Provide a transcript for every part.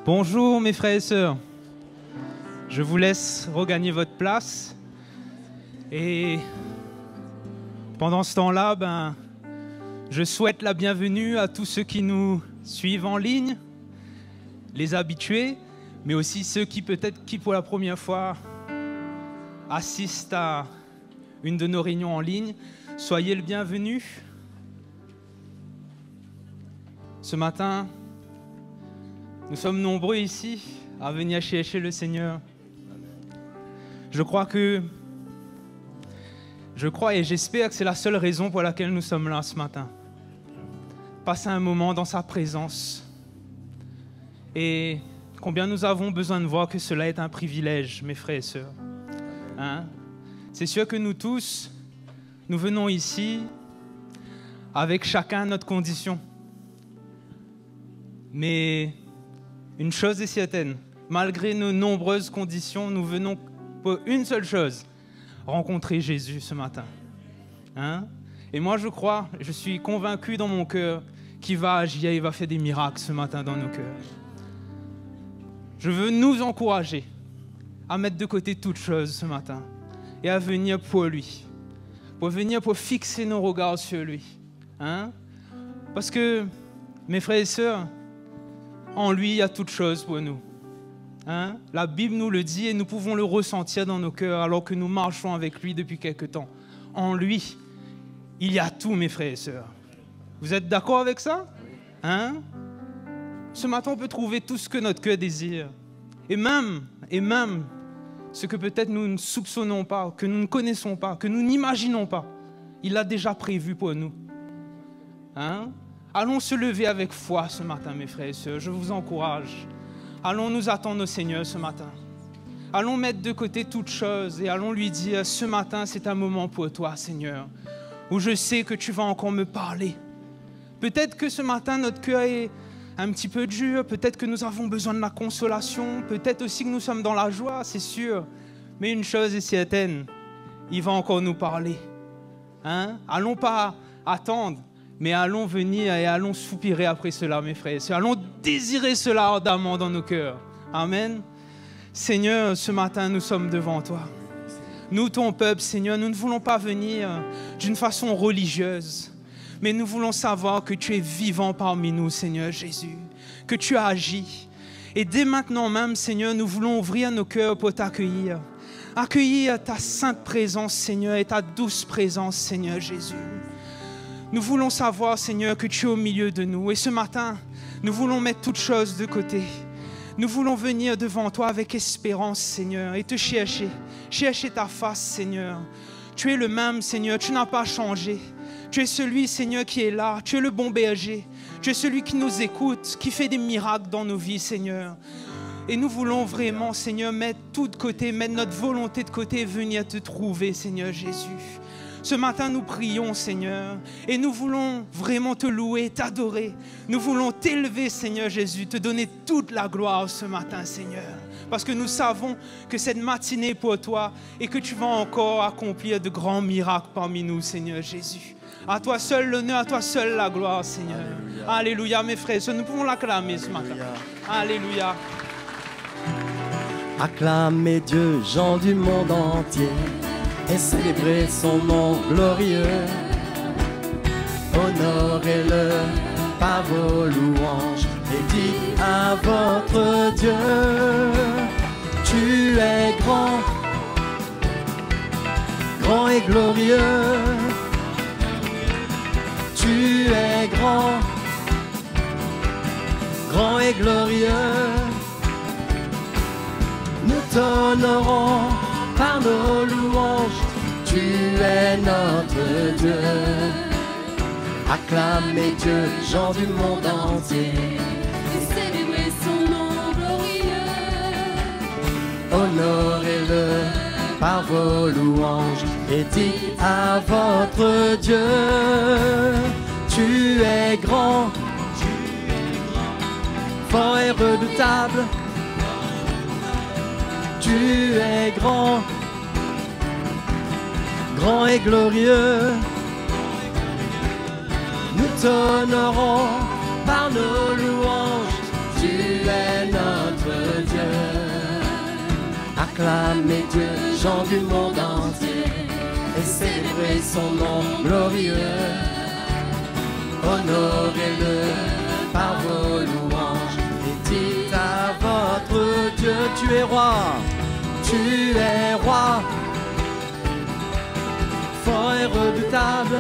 Bonjour mes frères et sœurs, je vous laisse regagner votre place et pendant ce temps-là, je souhaite la bienvenue à tous ceux qui nous suivent en ligne, les habitués, mais aussi ceux qui peut-être pour la première fois assistent à une de nos réunions en ligne. Soyez le bienvenu. Ce matin, nous sommes nombreux ici à venir chercher le Seigneur. Je crois et j'espère que c'est la seule raison pour laquelle nous sommes là ce matin. Passer un moment dans sa présence. Et combien nous avons besoin de voir que cela est un privilège, mes frères et sœurs. C'est sûr que nous tous, nous venons ici avec chacun notre condition. Mais une chose est certaine, malgré nos nombreuses conditions, nous venons pour une seule chose, rencontrer Jésus ce matin. Et moi je suis convaincu dans mon cœur qu'il va agir, il va faire des miracles ce matin dans nos cœurs. Je veux nous encourager à mettre de côté toutes choses ce matin et à venir pour lui, pour fixer nos regards sur lui. Parce que, mes frères et sœurs, en lui, il y a toutes choses pour nous. La Bible nous le dit et nous pouvons le ressentir dans nos cœurs alors que nous marchons avec lui depuis quelque temps. En lui, il y a tout, mes frères et sœurs. Vous êtes d'accord avec ça? Ce matin, on peut trouver tout ce que notre cœur désire. Et même ce que peut-être nous ne soupçonnons pas, que nous ne connaissons pas, que nous n'imaginons pas. Il l'a déjà prévu pour nous. Allons se lever avec foi ce matin, mes frères et sœurs. Je vous encourage. Allons nous attendre au Seigneur ce matin. Allons mettre de côté toutes choses et allons lui dire, ce matin, c'est un moment pour toi, Seigneur, où je sais que tu vas encore me parler. Peut-être que ce matin, notre cœur est un petit peu dur. Peut-être que nous avons besoin de la consolation. Peut-être aussi que nous sommes dans la joie, c'est sûr. Mais une chose est certaine, il va encore nous parler. Allons pas attendre. Mais allons venir et allons soupirer après cela, mes frères et sœurs. Allons désirer cela ardemment dans nos cœurs. Amen. Seigneur, ce matin, nous sommes devant toi. Nous, ton peuple, Seigneur, nous ne voulons pas venir d'une façon religieuse. Mais nous voulons savoir que tu es vivant parmi nous, Seigneur Jésus. Que tu as agi. Et dès maintenant même, Seigneur, nous voulons ouvrir nos cœurs pour t'accueillir. Accueillir ta sainte présence, Seigneur, et ta douce présence, Seigneur Jésus. Nous voulons savoir, Seigneur, que tu es au milieu de nous. Et ce matin, nous voulons mettre toutes choses de côté. Nous voulons venir devant toi avec espérance, Seigneur, et te chercher. Chercher ta face, Seigneur. Tu es le même, Seigneur. Tu n'as pas changé. Tu es celui, Seigneur, qui est là. Tu es le bon berger. Tu es celui qui nous écoute, qui fait des miracles dans nos vies, Seigneur. Et nous voulons vraiment, Seigneur, mettre tout de côté, mettre notre volonté de côté et venir te trouver, Seigneur Jésus. Ce matin, nous prions, Seigneur, et nous voulons vraiment te louer, t'adorer. Nous voulons t'élever, Seigneur Jésus, te donner toute la gloire ce matin, Seigneur. Parce que nous savons que cette matinée est pour toi et que tu vas encore accomplir de grands miracles parmi nous, Seigneur Jésus. À toi seul l'honneur, à toi seul la gloire, Seigneur. Alléluia, Alléluia mes frères, nous pouvons l'acclamer ce matin. Alléluia. Acclamez Dieu, gens du monde entier, et célébrer son nom glorieux. Honorez-le par vos louanges et dites à votre Dieu, tu es grand, grand et glorieux. Tu es grand, grand et glorieux. Nous t'honorons par nos louanges, tu es notre Dieu. Acclamez Dieu, gens du monde entier, et célébrez son nom glorieux. Honorez-le par vos louanges et dites à votre Dieu, tu es grand, fort et redoutable. Tu es grand, grand et glorieux. Nous t'honorons par nos louanges. Tu es notre Acclamez Dieu, gens du monde entier, et célébrez son nom glorieux. Honorez-le par vos louanges, et dites à votre Dieu, tu es roi, tu es roi. Fort et redoutable,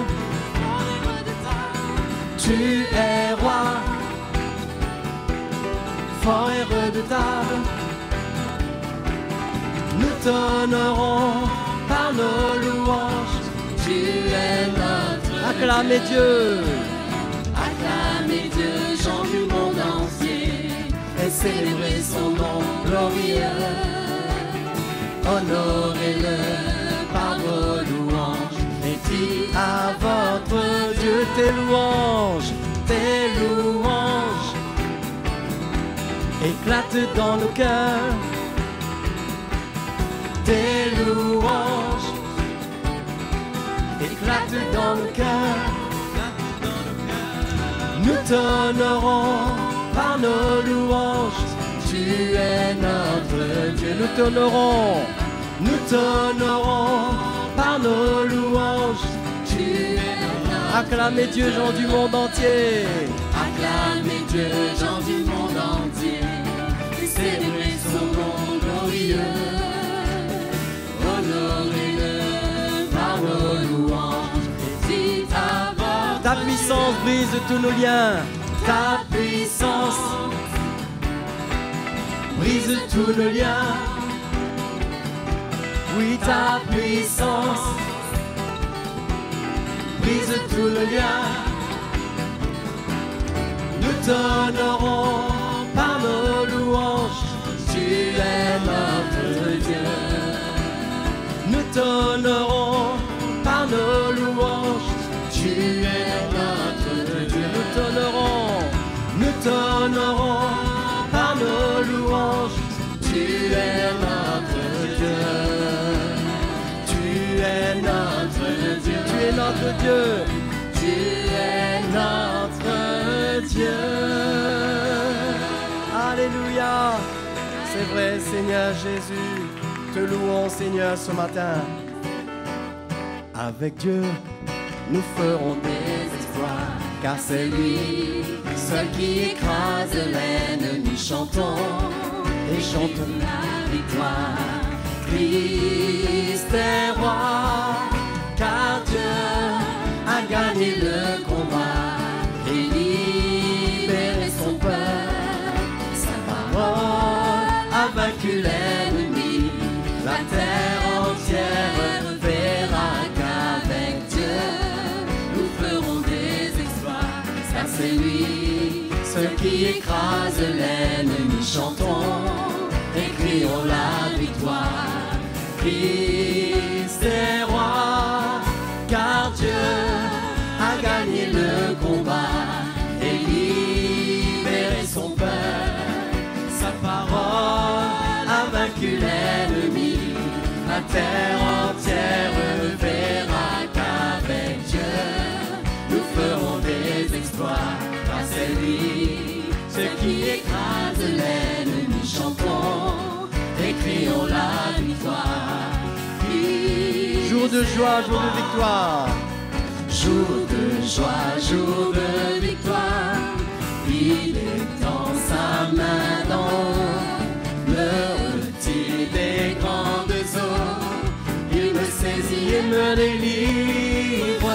tu es roi. Fort et redoutable, nous t'honorons par nos louanges. Tu es notre acclamez Dieu. Acclamez Dieu, gens du monde entier, Et célébrez son nom glorieux. Honorez-le par vos louanges, et dites à votre Dieu tes louanges, tes louanges éclatent dans nos cœurs. Tes louanges éclatent dans nos cœurs. Nous t'honorons par nos louanges. Tu es notre Dieu. Nous t'honorons par nos louanges. tu es notre. Acclamez Dieu, gens du monde entier. Acclamez Dieu, gens du monde entier, et célébrez son nom glorieux. Honorez-le par vos louanges, et dites à votre Ta puissance brise tous nos liens. Ta puissance brise tous nos liens. Oui, ta puissance brise tous nos liens. Nous t'honorons par nos louanges. Tu es notre Dieu. Nous t'honorons par nos louanges. Tu es notre Dieu. Nous t'honorons par nos louanges. Tu es notre Dieu. Tu es notre Dieu. Tu es notre Dieu. Tu es notre Dieu. Alléluia. C'est vrai, Seigneur Jésus. Te louons, Seigneur, ce matin. Avec Dieu, nous ferons des exploits, car c'est lui, seul qui écrase l'ennemi. Chantons et chantons la victoire. Christ est roi, car Dieu a gagné le combat et libéré son peuple. Sa parole a vaincu l'ennemi. La terre entière verra qu'avec Dieu Nous ferons des exploits, car c'est lui, ceux qui écrase l'ennemi. Chantons et crions la victoire. Christ est roi, car Dieu a gagné le combat et libéré son peuple. Sa parole a vaincu l'ennemi. La terre entière verra qu'avec Dieu nous ferons des exploits, car c'est lui, ceux qui écrase l'ennemi. Chantons et crions la victoire. Jour de joie, jour de victoire. Jour de joie, jour de victoire. Il est dans sa main dans le retire des grandes eaux. Il me saisit et me délivre.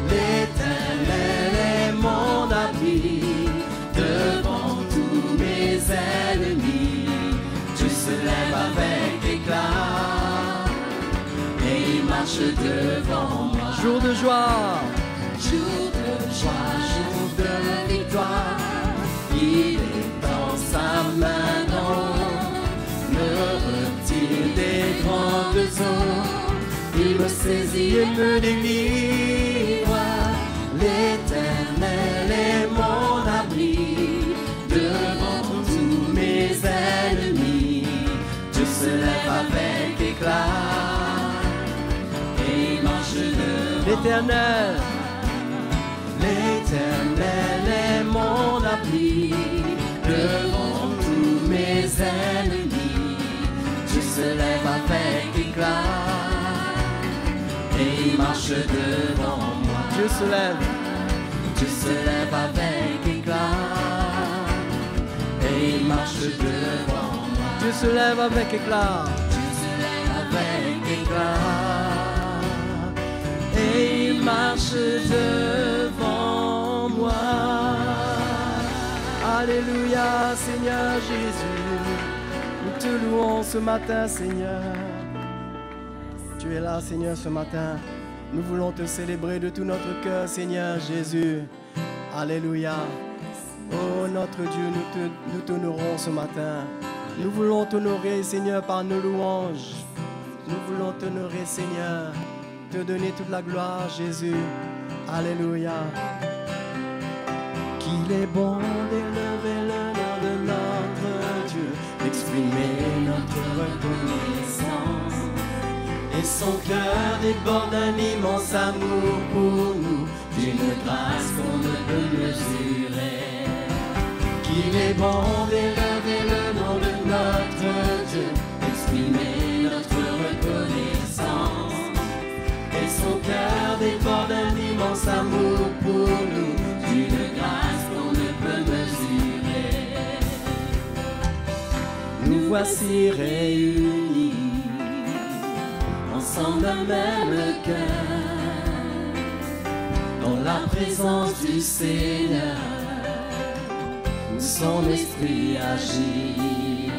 L'Éternel est mon abri devant tous mes ennemis. Dieu se lève avec éclat et il marche devant moi. Jour de joie, jour jour de victoire. Il est dans sa main dans le retire des grandes eaux. Il me saisit et me délivre. L'Éternel est mon abri devant tous mes ennemis. Dieu se lève avec éclat et il marche devant. L'Éternel, l'Éternel est mon abri devant tous mes ennemis. Dieu se lève marche devant moi. Dieu se lève avec éclat. Et il marche devant moi. Dieu se lève avec éclat. Dieu se lève avec éclat. Et il marche devant moi. Alléluia, Seigneur Jésus. Nous te louons ce matin, Seigneur. Tu es là, Seigneur, ce matin. Nous voulons te célébrer de tout notre cœur, Seigneur Jésus. Alléluia. Oh, notre Dieu, nous t'honorons ce matin. Nous voulons t'honorer, Seigneur, par nos louanges. Nous voulons t'honorer, Seigneur. Te donner toute la gloire, Jésus. Alléluia. Qu'il est bon d'élever le nom de notre Dieu, d'exprimer notre reconnaissance. Et son cœur déborde d'un immense amour pour nous, d'une grâce qu'on ne peut mesurer. Qu'il est bon d'élever le nom de notre Dieu, d'exprimer notre reconnaissance. Et son cœur déborde d'un immense amour pour nous, d'une grâce qu'on ne peut mesurer. Nous voici réunis ensemble d'un même cœur, dans la présence du Seigneur, où son esprit agit.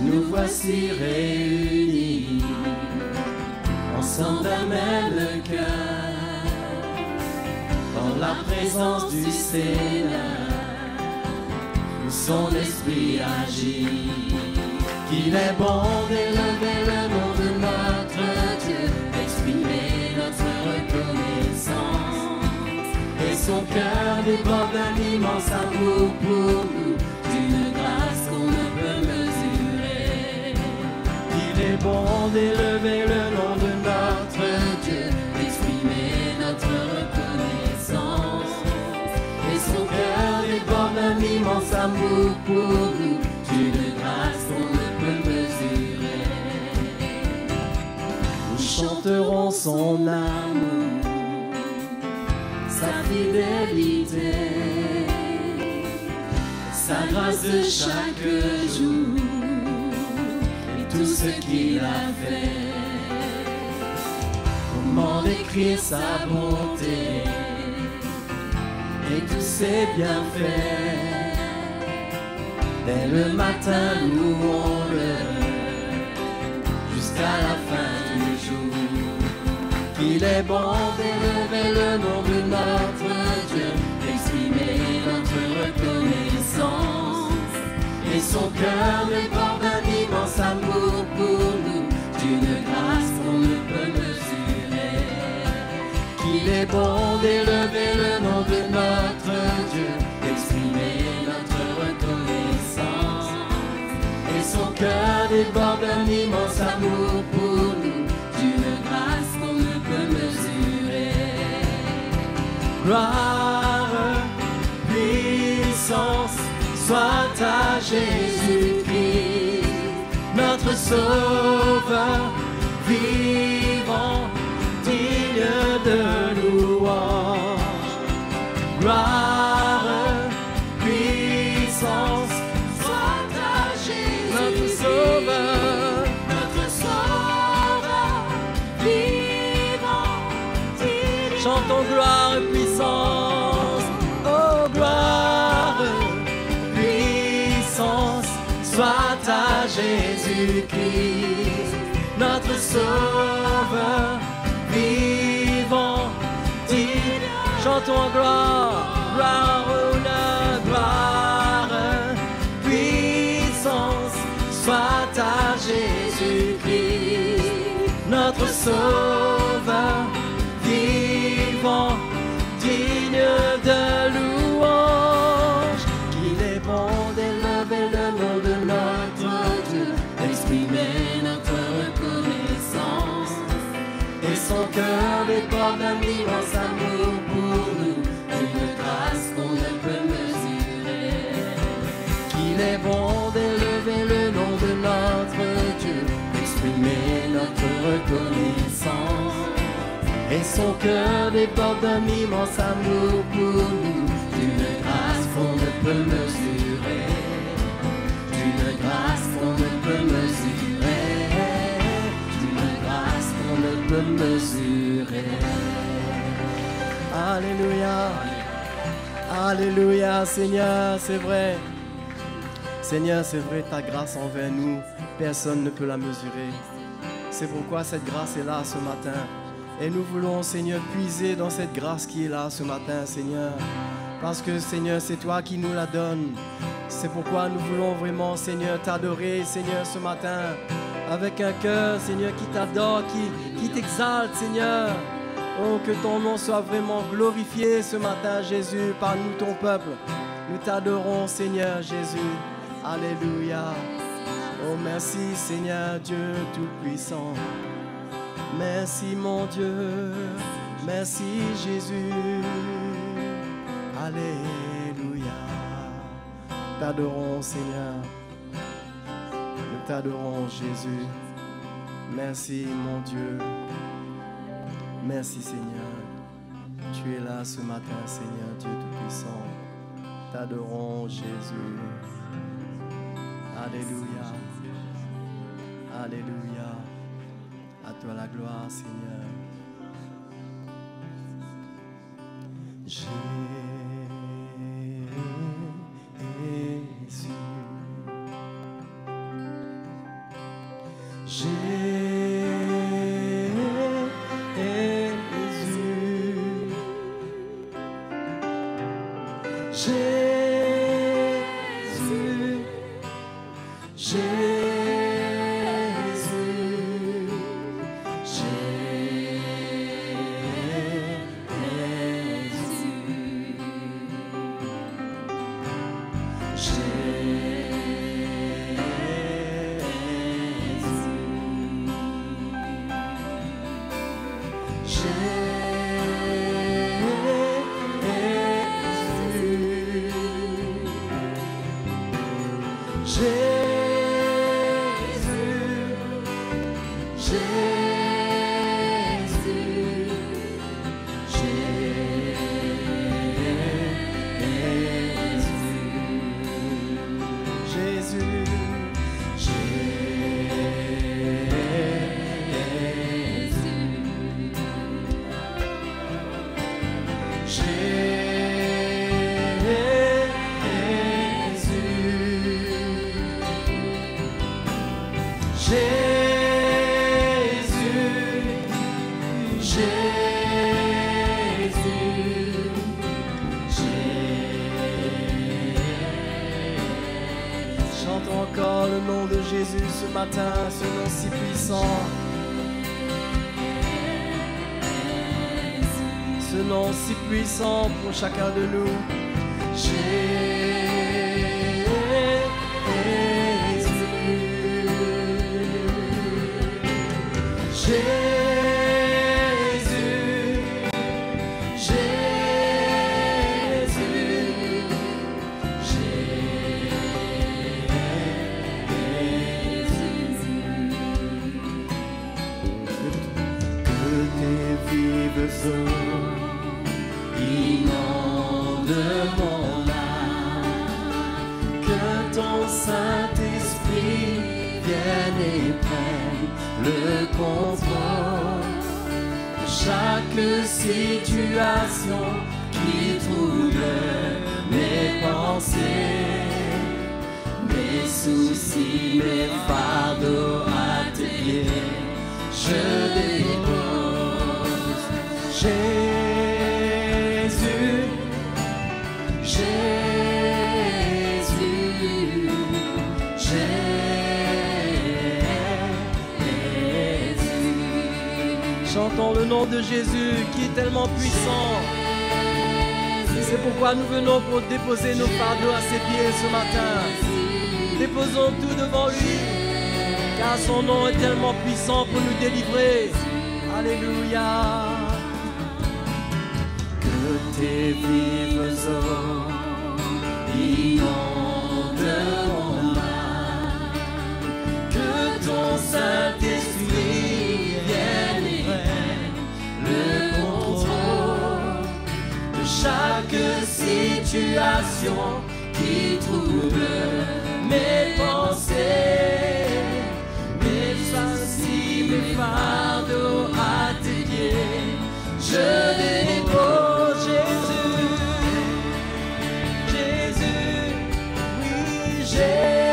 Nous voici réunis ensemble d'un même cœur, dans la présence du Seigneur, où son esprit agit. Qu'il est bon d'élever le nom de notre Dieu, d'exprimer notre reconnaissance. Et son cœur déborde d'un immense amour pour nous, d'une grâce qu'on ne peut mesurer. Qu'il est bon d'élever le nom de notre Dieu, d'exprimer notre reconnaissance. Et son cœur déborde d'un immense amour pour nous, d'une grâce qu'on ne peut mesurer. Nous chanterons son amour, sa fidélité, sa grâce de chaque jour et tout ce qu'il a fait. Comment décrire sa bonté et tous ses bienfaits? Dès le matin, louons-le jusqu'à la fin du jour. Qu'il est bon d'élever le nom de notre Dieu, d'exprimer notre reconnaissance. Et son cœur déborde d'un immense amour pour nous, d'une grâce qu'on ne peut mesurer. Qu'il est bon d'élever le nom de notre Dieu, d'exprimer notre reconnaissance. Et son cœur déborde d'un immense amour pour nous, d'une grâce qu'on ne peut mesurer. Gloire, puissance, soit à Jésus-Christ, notre Sauveur, vivant, digne de louange. Gloire, puissance, soit à Jésus, notre Sauveur, vivant, digne. Chantons gloire et puissance, oh gloire, puissance, soit à Jésus-Christ, notre Sauveur, vivant, digne. Chantons en gloire, gloire, honneur, gloire, puissance, soit à Jésus-Christ, notre Sauveur, vivant, digne de louange. Qu'il est bon d'élever le nom de notre Dieu, d'exprimer notre reconnaissance. Et son cœur déborde d'un immense amour pour nous, d'une grâce qu'on ne peut mesurer. Qu'il est bon d'élever le nom de notre Dieu, d'exprimer notre reconnaissance. Et son cœur déborde d'un immense amour pour nous, d'une grâce qu'on ne peut mesurer, d'une grâce qu'on ne peut mesurer, d'une grâce qu'on ne peut mesurer. Alléluia, alléluia, Seigneur, c'est vrai. Seigneur, c'est vrai, ta grâce envers nous, personne ne peut la mesurer. C'est pourquoi cette grâce est là ce matin. Et nous voulons, Seigneur, puiser dans cette grâce qui est là ce matin, Seigneur. Parce que, Seigneur, c'est toi qui nous la donnes. C'est pourquoi nous voulons vraiment, Seigneur, t'adorer, Seigneur, ce matin. Avec un cœur, Seigneur, qui t'adore, qui t'exalte, Seigneur. Oh, que ton nom soit vraiment glorifié ce matin, Jésus, par nous, ton peuple. Nous t'adorons, Seigneur Jésus. Alléluia. Oh, merci, Seigneur Dieu Tout-Puissant. Merci, mon Dieu. Merci, Jésus. Alléluia. T'adorons, Seigneur. Nous t'adorons, Jésus. Merci, mon Dieu. Merci, Seigneur. Tu es là ce matin, Seigneur Dieu Tout-Puissant. T'adorons, Jésus. Alléluia. Alléluia. À toi la gloire, Seigneur. Jésus. Encore le nom de Jésus ce matin, ce nom si puissant. Ce nom si puissant pour chacun de nous. Inonde mon âme, que ton Saint-Esprit vienne et prenne le contrôle. Chaque situation qui trouble mes pensées, mes soucis, mes fardeaux à tes pieds, je dépose. Jésus, Jésus, Jésus. Chantons le nom de Jésus qui est tellement puissant. C'est pourquoi nous venons pour déposer nos fardeaux à ses pieds ce matin. Déposons tout devant lui, car son nom est tellement puissant pour nous délivrer. Alléluia. Tes vives eaux inondent mon âme, que ton Saint-Esprit vienne et prenne le passions qui troublent mes pensées, mes soucis, mes fardeaux à tes pieds, je les dépose, Jésus, Jésus, oui, Jésus,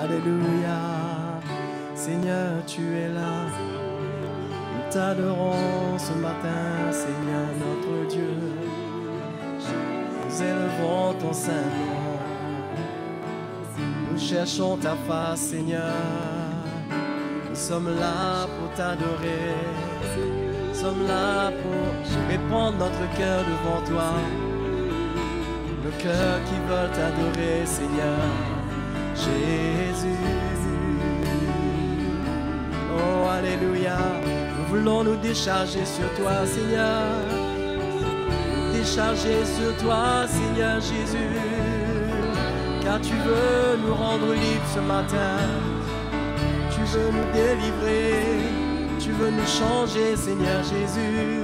Alléluia, Seigneur, tu es là. Nous t'adorons ce matin, Seigneur, notre Dieu. Nous élevons ton saint nom. Nous cherchons ta face, Seigneur. Nous sommes là pour t'adorer. Nous sommes là pour répandre notre cœur devant toi. Nos cœurs qui veulent t'adorer, Seigneur. Jésus. Oh, alléluia. Nous voulons nous décharger sur toi, Seigneur. Nous décharger sur toi, Seigneur Jésus. Car tu veux nous rendre libres ce matin. Tu veux nous délivrer. Tu veux nous changer, Seigneur Jésus.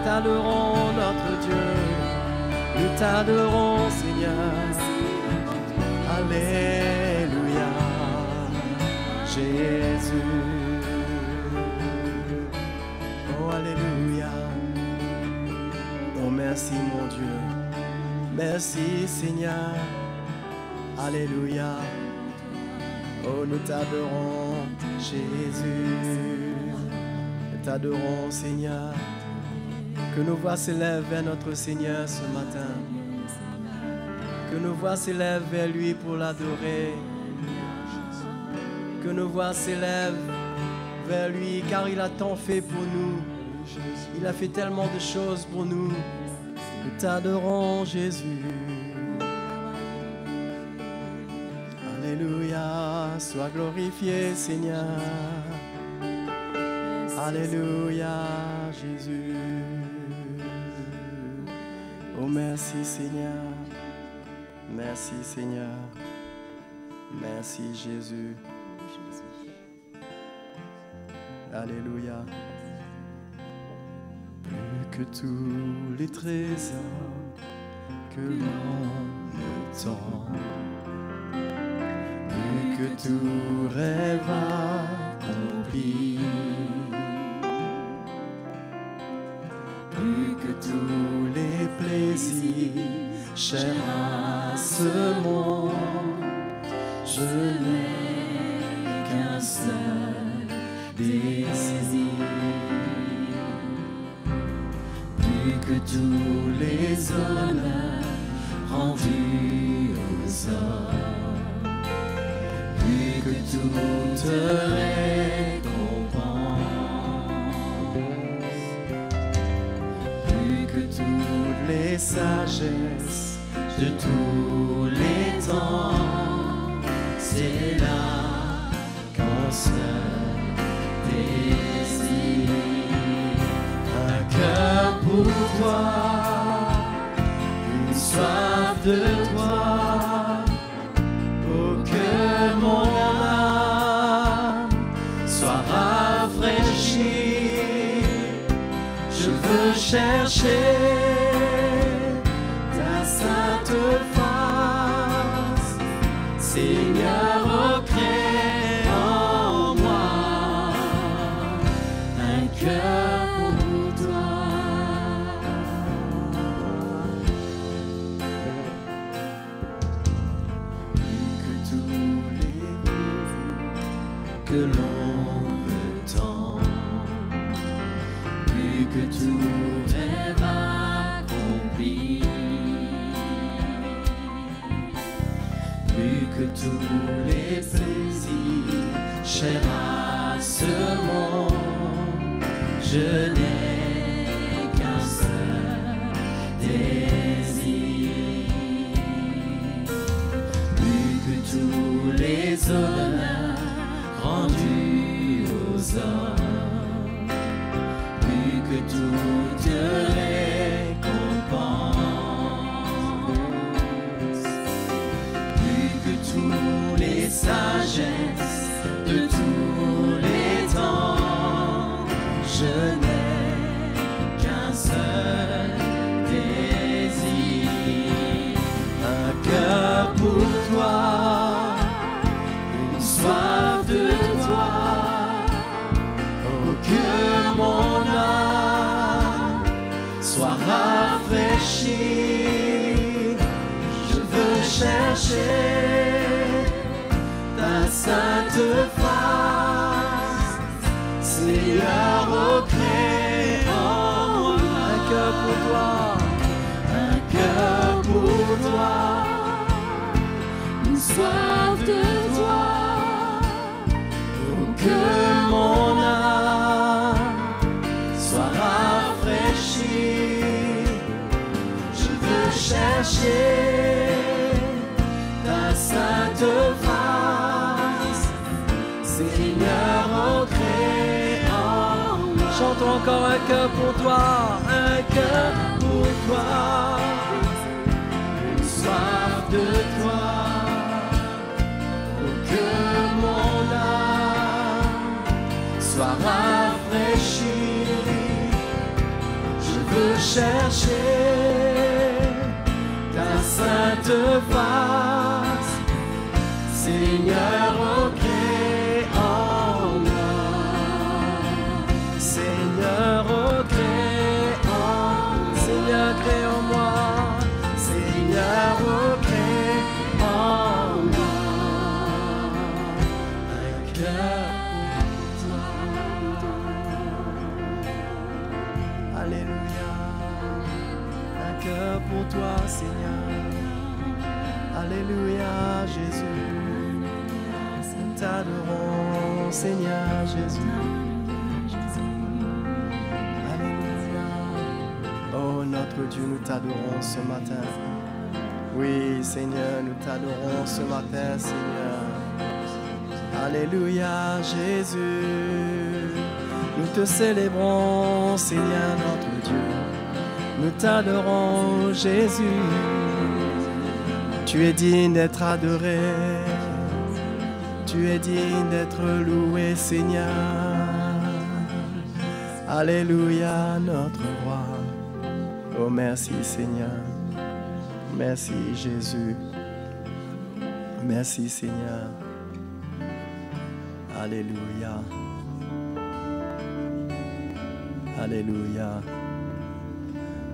T'adorons notre Dieu. Nous t'adorons, Seigneur. Alléluia, Jésus. Oh, alléluia. Oh, merci, mon Dieu. Merci, Seigneur. Alléluia. Oh, nous t'adorons, Jésus. Nous t'adorons, Seigneur. Que nos voix s'élèvent vers notre Seigneur ce matin. Que nos voix s'élèvent vers lui pour l'adorer. Que nos voix s'élèvent vers lui car il a tant fait pour nous. Il a fait tellement de choses pour nous. Nous t'adorons, Jésus. Alléluia, sois glorifié, Seigneur. Alléluia, Jésus. Oh, merci, Seigneur. Merci, Seigneur. Merci, Jésus. Alléluia. Plus que tous les trésors que l'on me tend, plus que tout rêve accompli, plus que tous les plaisirs chers à ce monde, je n'ai qu'un seul désir. Plus que tous les honneurs rendus aux hommes, plus que toute récompense, plus que toutes les sagesses de tous les temps, c'est là qu'un seul désir, un cœur pour toi, une soif de toi, pour que mon âme soit rafraîchie. Je veux chercher ta sainte face, Seigneur, crée en moi un cœur pour toi. Plus que tous les longue temps, plus que tout rêve accompli, plus que tous les plaisirs chers à ce monde, je n'ai qu'un seul désir, plus que tous les honneurs rendus aux hommes, plus que toute récompense, plus que tous les sagesses de tous les temps, je n'ai qu'un seul désir, un cœur pour toi, une soif de toi, oh que mon âme soit rafraîchie, je veux chercher ta sainte face, Seigneur, oh crée en moi un cœur pour toi, un cœur pour toi, une soif de toi, pour que mon âme soit rafraîchie, je veux chercher ta sainte face, Seigneur, oh crée en moi. Chantons encore un cœur pour toi, un cœur pour toi, une soif de toi, pour que mon âme soit rafraîchie, je veux chercher ta sainte face, Seigneur, oh crée en moi, Seigneur, oh crée en, Seigneur, crée en moi, Seigneur, oh crée en moi, un cœur pour toi. Alléluia, un cœur pour toi, Seigneur. Alléluia, Jésus. Nous t'adorons, Seigneur Jésus. Alléluia. Oh notre Dieu, nous t'adorons ce matin. Oui, Seigneur, nous t'adorons ce matin, Seigneur. Alléluia, Jésus. Nous te célébrons, Seigneur notre Dieu. Nous t'adorons, Jésus. Tu es digne d'être adoré. Tu es digne d'être loué, Seigneur. Alléluia, notre roi. Oh, merci, Seigneur. Merci, Jésus. Merci, Seigneur. Alléluia. Alléluia.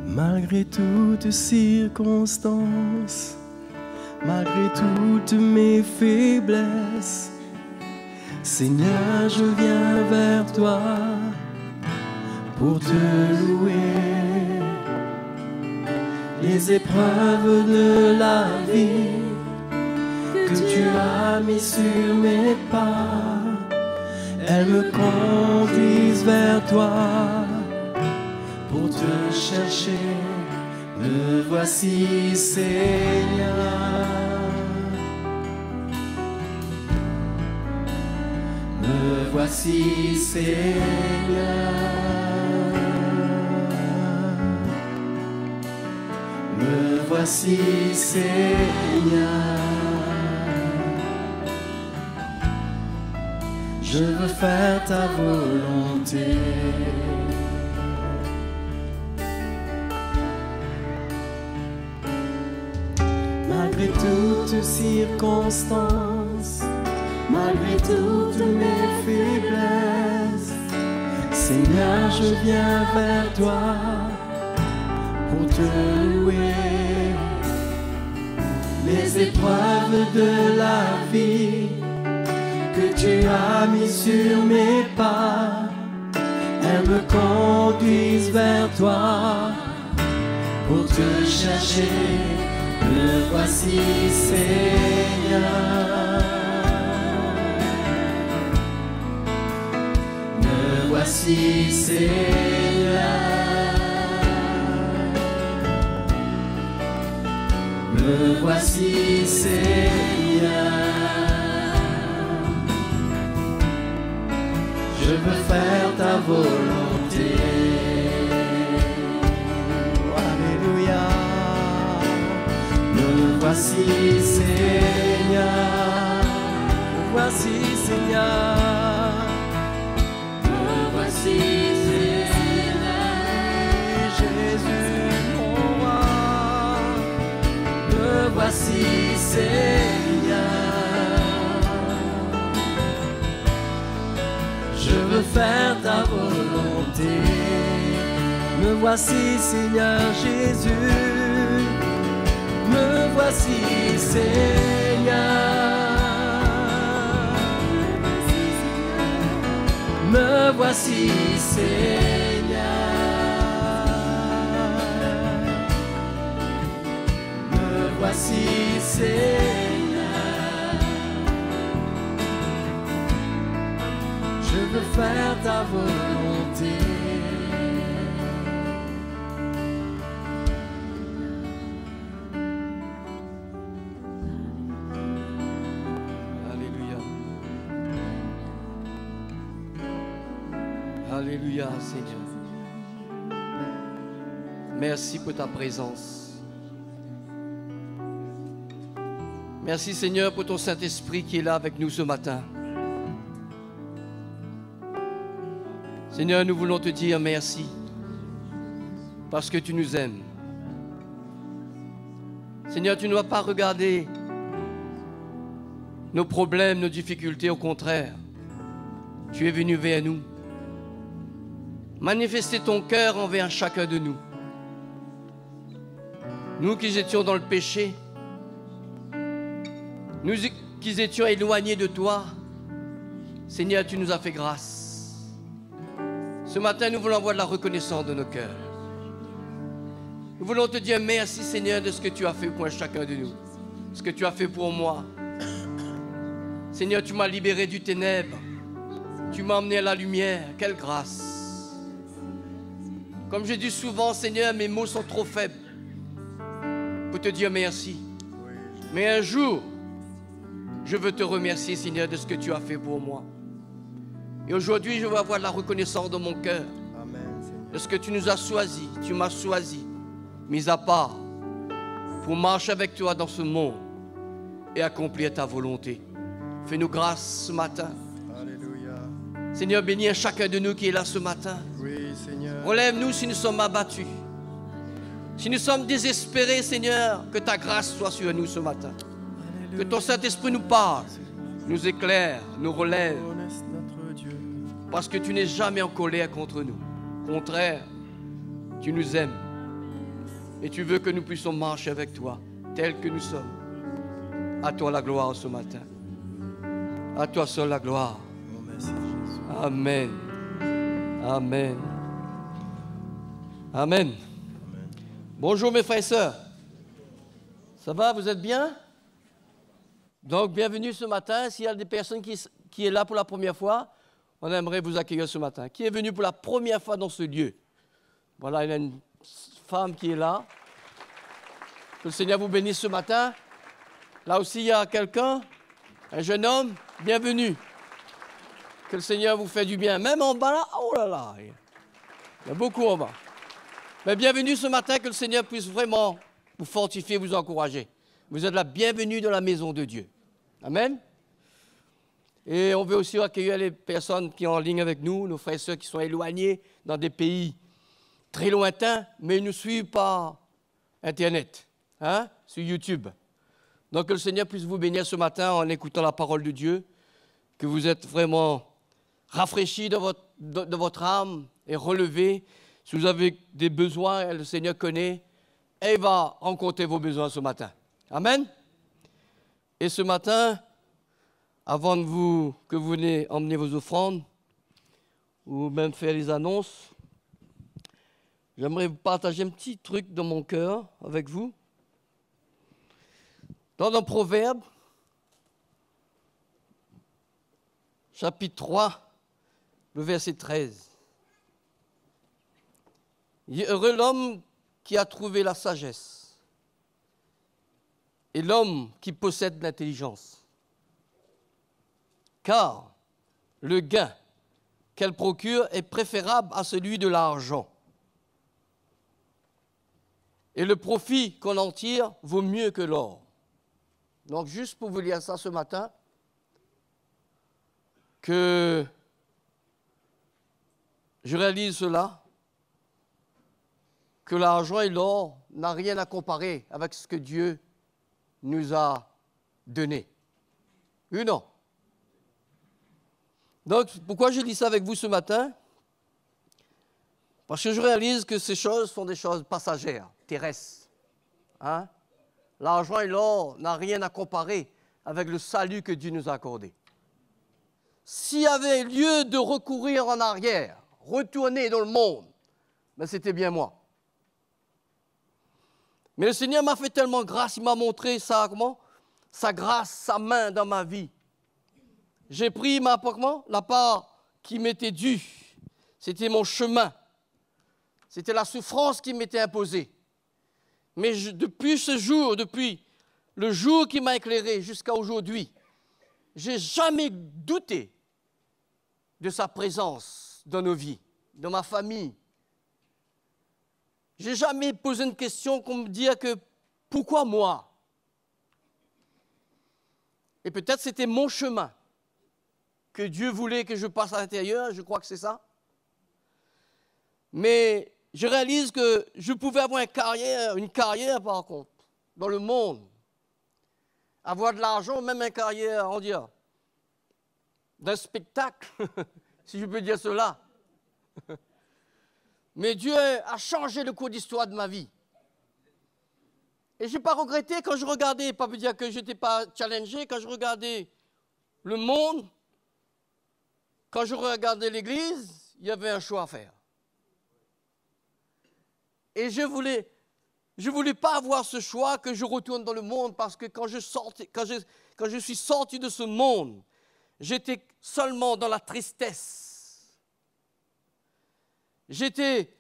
Malgré toutes circonstances, malgré toutes mes faiblesses, Seigneur, je viens vers toi pour te louer. Les épreuves de la vie que tu as mis sur mes pas, elles me conduisent vers toi pour te chercher. Me voici, Seigneur. Me voici, Seigneur. Me voici, Seigneur. Je veux faire ta volonté. Malgré toutes circonstances, malgré toutes mes faiblesses, Seigneur, je viens vers toi pour te louer. Les épreuves de la vie que que tu as mis sur mes pas, elles me conduisent vers toi. Pour te chercher, me voici Seigneur. Me voici Seigneur. Me voici Seigneur. Je veux faire ta volonté. Alléluia. Me voici Seigneur. Me voici Seigneur. Me voici Seigneur. Jésus mon roi. Me voici Seigneur. Je veux faire ta volonté. Me voici Seigneur Jésus. Me voici Seigneur. Me voici Seigneur. Me voici Seigneur. Je veux faire ta volonté. Alléluia. Alléluia, Seigneur. Merci pour ta présence. Merci, Seigneur, pour ton Saint-Esprit qui est là avec nous ce matin. Seigneur, nous voulons te dire merci parce que tu nous aimes. Seigneur, tu ne vas pas regarder nos problèmes, nos difficultés, au contraire. Tu es venu vers nous. Manifester ton cœur envers chacun de nous. Nous qui étions dans le péché, nous qui étions éloignés de toi, Seigneur, tu nous as fait grâce. Ce matin, nous voulons avoir de la reconnaissance de nos cœurs. Nous voulons te dire merci, Seigneur, de ce que tu as fait pour chacun de nous. Ce que tu as fait pour moi. Seigneur, tu m'as libéré du ténèbre. Tu m'as emmené à la lumière. Quelle grâce. Comme je dis souvent, Seigneur, mes mots sont trop faibles pour te dire merci. Mais un jour, je veux te remercier, Seigneur, de ce que tu as fait pour moi. Et aujourd'hui, je veux avoir de la reconnaissance dans mon cœur. De ce que tu nous as choisi. Tu m'as choisi, mis à part, pour marcher avec toi dans ce monde et accomplir ta volonté. Fais-nous grâce ce matin. Alléluia. Seigneur, bénis chacun de nous qui est là ce matin. Oui, Seigneur. Relève-nous si nous sommes abattus. Si nous sommes désespérés, Seigneur, que ta grâce soit sur nous ce matin. Alléluia. Que ton Saint-Esprit nous parle, nous éclaire, nous relève. Parce que tu n'es jamais en colère contre nous. Au contraire, tu nous aimes. Et tu veux que nous puissions marcher avec toi, tels que nous sommes. À toi la gloire ce matin. À toi seul la gloire. Amen. Amen. Amen. Bonjour mes frères et sœurs. Ça va, vous êtes bien? Donc, bienvenue ce matin. S'il y a des personnes qui sont là pour la première fois, on aimerait vous accueillir ce matin. Qui est venu pour la première fois dans ce lieu? Voilà, il y a une femme qui est là. Que le Seigneur vous bénisse ce matin. Là aussi, il y a quelqu'un, un jeune homme. Bienvenue. Que le Seigneur vous fait du bien. Même en bas là, oh là là, il y a beaucoup en bas. Mais bienvenue ce matin, que le Seigneur puisse vraiment vous fortifier, vous encourager. Vous êtes la bienvenue dans la maison de Dieu. Amen. Et on veut aussi accueillir les personnes qui sont en ligne avec nous, nos frères et sœurs qui sont éloignés dans des pays très lointains, mais ils nous suivent par Internet, sur YouTube. Donc que le Seigneur puisse vous bénir ce matin en écoutant la parole de Dieu, que vous êtes vraiment rafraîchis de votre âme et relevés. Si vous avez des besoins, le Seigneur connaît et il va rencontrer vos besoins ce matin. Amen. Et ce matin, Avant que vous venez emmener vos offrandes, ou même faire les annonces, j'aimerais vous partager un petit truc dans mon cœur avec vous. Dans le Proverbe, chapitre 3, le verset 13. Il est heureux l'homme qui a trouvé la sagesse et l'homme qui possède l'intelligence. Car le gain qu'elle procure est préférable à celui de l'argent. Et le profit qu'on en tire vaut mieux que l'or. Donc, juste pour vous lire ça ce matin, que je réalise cela, que l'argent et l'or n'ont rien à comparer avec ce que Dieu nous a donné. Oui ou non? Donc, pourquoi je dis ça avec vous ce matin? Parce que je réalise que ces choses sont des choses passagères, terrestres. Hein? L'argent et l'or n'ont rien à comparer avec le salut que Dieu nous a accordé. S'il y avait lieu de recourir en arrière, retourner dans le monde, ben c'était bien moi. Mais le Seigneur m'a fait tellement grâce, il m'a montré sa grâce, sa main dans ma vie. J'ai pris la part qui m'était due. C'était mon chemin. C'était la souffrance qui m'était imposée. Mais depuis ce jour, depuis le jour qui m'a éclairé jusqu'à aujourd'hui, j'ai jamais douté de sa présence dans nos vies, dans ma famille. J'ai jamais posé une question qu'on me dise que pourquoi moi? Et peut-être c'était mon chemin que Dieu voulait que je passe à l'intérieur, je crois que c'est ça. Mais je réalise que je pouvais avoir une carrière par contre, dans le monde. Avoir de l'argent, même une carrière, on dirait, d'un spectacle, si je peux dire cela. Mais Dieu a changé le cours d'histoire de ma vie. Et je n'ai pas regretté quand je regardais, pas pour dire que je n'étais pas challengé, quand je regardais le monde, quand je regardais l'Église, il y avait un choix à faire. Et je voulais pas avoir ce choix que je retourne dans le monde parce que quand je suis sorti de ce monde, j'étais seulement dans la tristesse. J'étais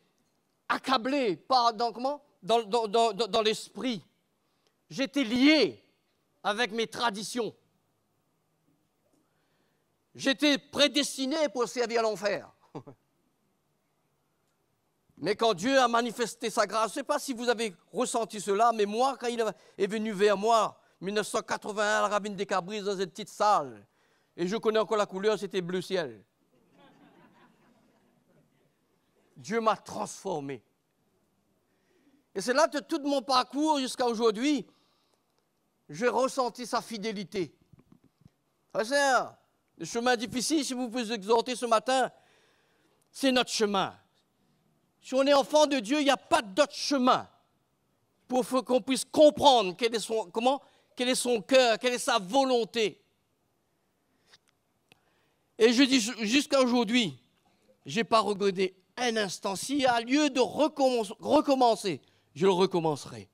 accablé dans l'esprit. J'étais lié avec mes traditions. J'étais prédestiné pour servir l'enfer. Mais quand Dieu a manifesté sa grâce, je ne sais pas si vous avez ressenti cela, mais moi, quand il est venu vers moi, 1981, à la Ravine des Cabris, dans une petite salle, et je connais encore la couleur, c'était bleu ciel. Dieu m'a transformé. Et c'est là que tout mon parcours jusqu'à aujourd'hui, j'ai ressenti sa fidélité. Frère, le chemin difficile, si vous pouvez exhorter ce matin, c'est notre chemin. Si on est enfant de Dieu, il n'y a pas d'autre chemin pour qu'on puisse comprendre quel est son cœur, quelle est sa volonté. Et je dis jusqu'à aujourd'hui, je n'ai pas regretté un instant. S'il y a lieu de recommencer, je le recommencerai.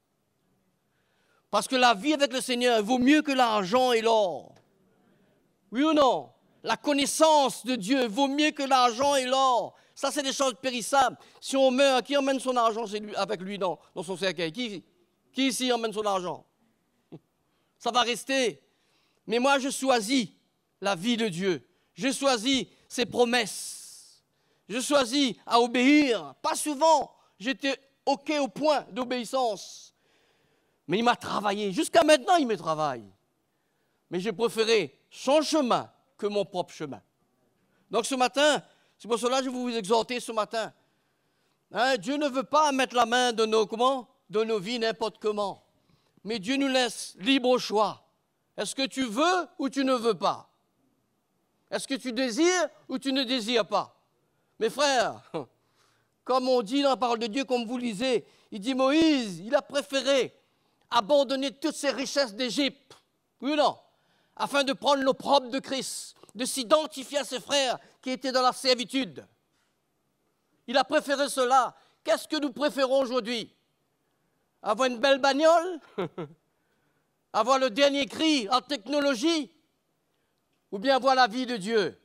Parce que la vie avec le Seigneur vaut mieux que l'argent et l'or. Oui ou non? La connaissance de Dieu vaut mieux que l'argent et l'or. Ça, c'est des choses périssables. Si on meurt, qui emmène son argent avec lui dans son cercueil? Qui ici emmène son argent? Ça va rester. Mais moi, je choisis la vie de Dieu. Je choisis ses promesses. Je choisis à obéir. Pas souvent, j'étais OK au point d'obéissance. Mais il m'a travaillé. Jusqu'à maintenant, il me travaille. Mais j'ai préféré son chemin que mon propre chemin. Donc ce matin, c'est pour cela que je vais vous exhorter ce matin. Hein, Dieu ne veut pas mettre la main dans nos vies n'importe comment. Mais Dieu nous laisse libre choix. Est-ce que tu veux ou tu ne veux pas? Est-ce que tu désires ou tu ne désires pas? Mes frères, comme on dit dans la parole de Dieu, comme vous lisez, il dit Moïse, il a préféré abandonner toutes ses richesses d'Égypte. Oui ou non? afin de prendre l'opprobre de Christ, de s'identifier à ses frères qui étaient dans la servitude. Il a préféré cela. Qu'est-ce que nous préférons aujourd'hui? Avoir une belle bagnole? Avoir le dernier cri en technologie? Ou bien avoir la vie de Dieu?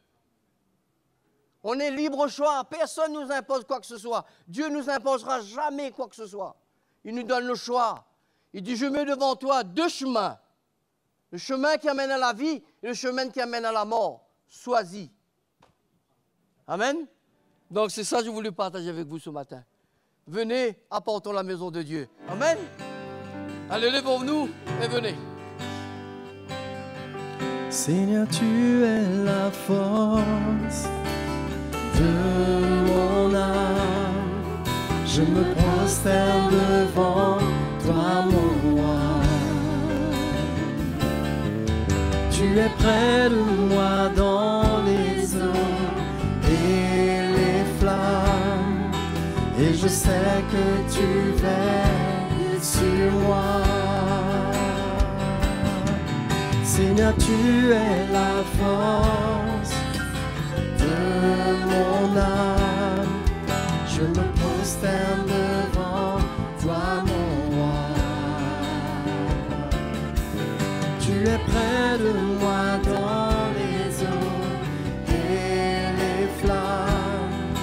On est libre au choix. Personne ne nous impose quoi que ce soit. Dieu ne nous imposera jamais quoi que ce soit. Il nous donne le choix. Il dit, je mets devant toi deux chemins. Le chemin qui amène à la vie et le chemin qui amène à la mort. Choisis. Amen. Donc c'est ça que je voulais partager avec vous ce matin. Venez, apportons la maison de Dieu. Amen. Allez, levons-nous et venez. Seigneur, tu es la force de mon âme. Je me prosterne devant toi, mon roi. Tu es près de moi dans les eaux et les flammes, et je sais que tu veilles sur moi. Seigneur, tu es la force de mon âme. Je me prosterne devant toi, mon roi. Tu es près de moi dans les eaux et les flammes,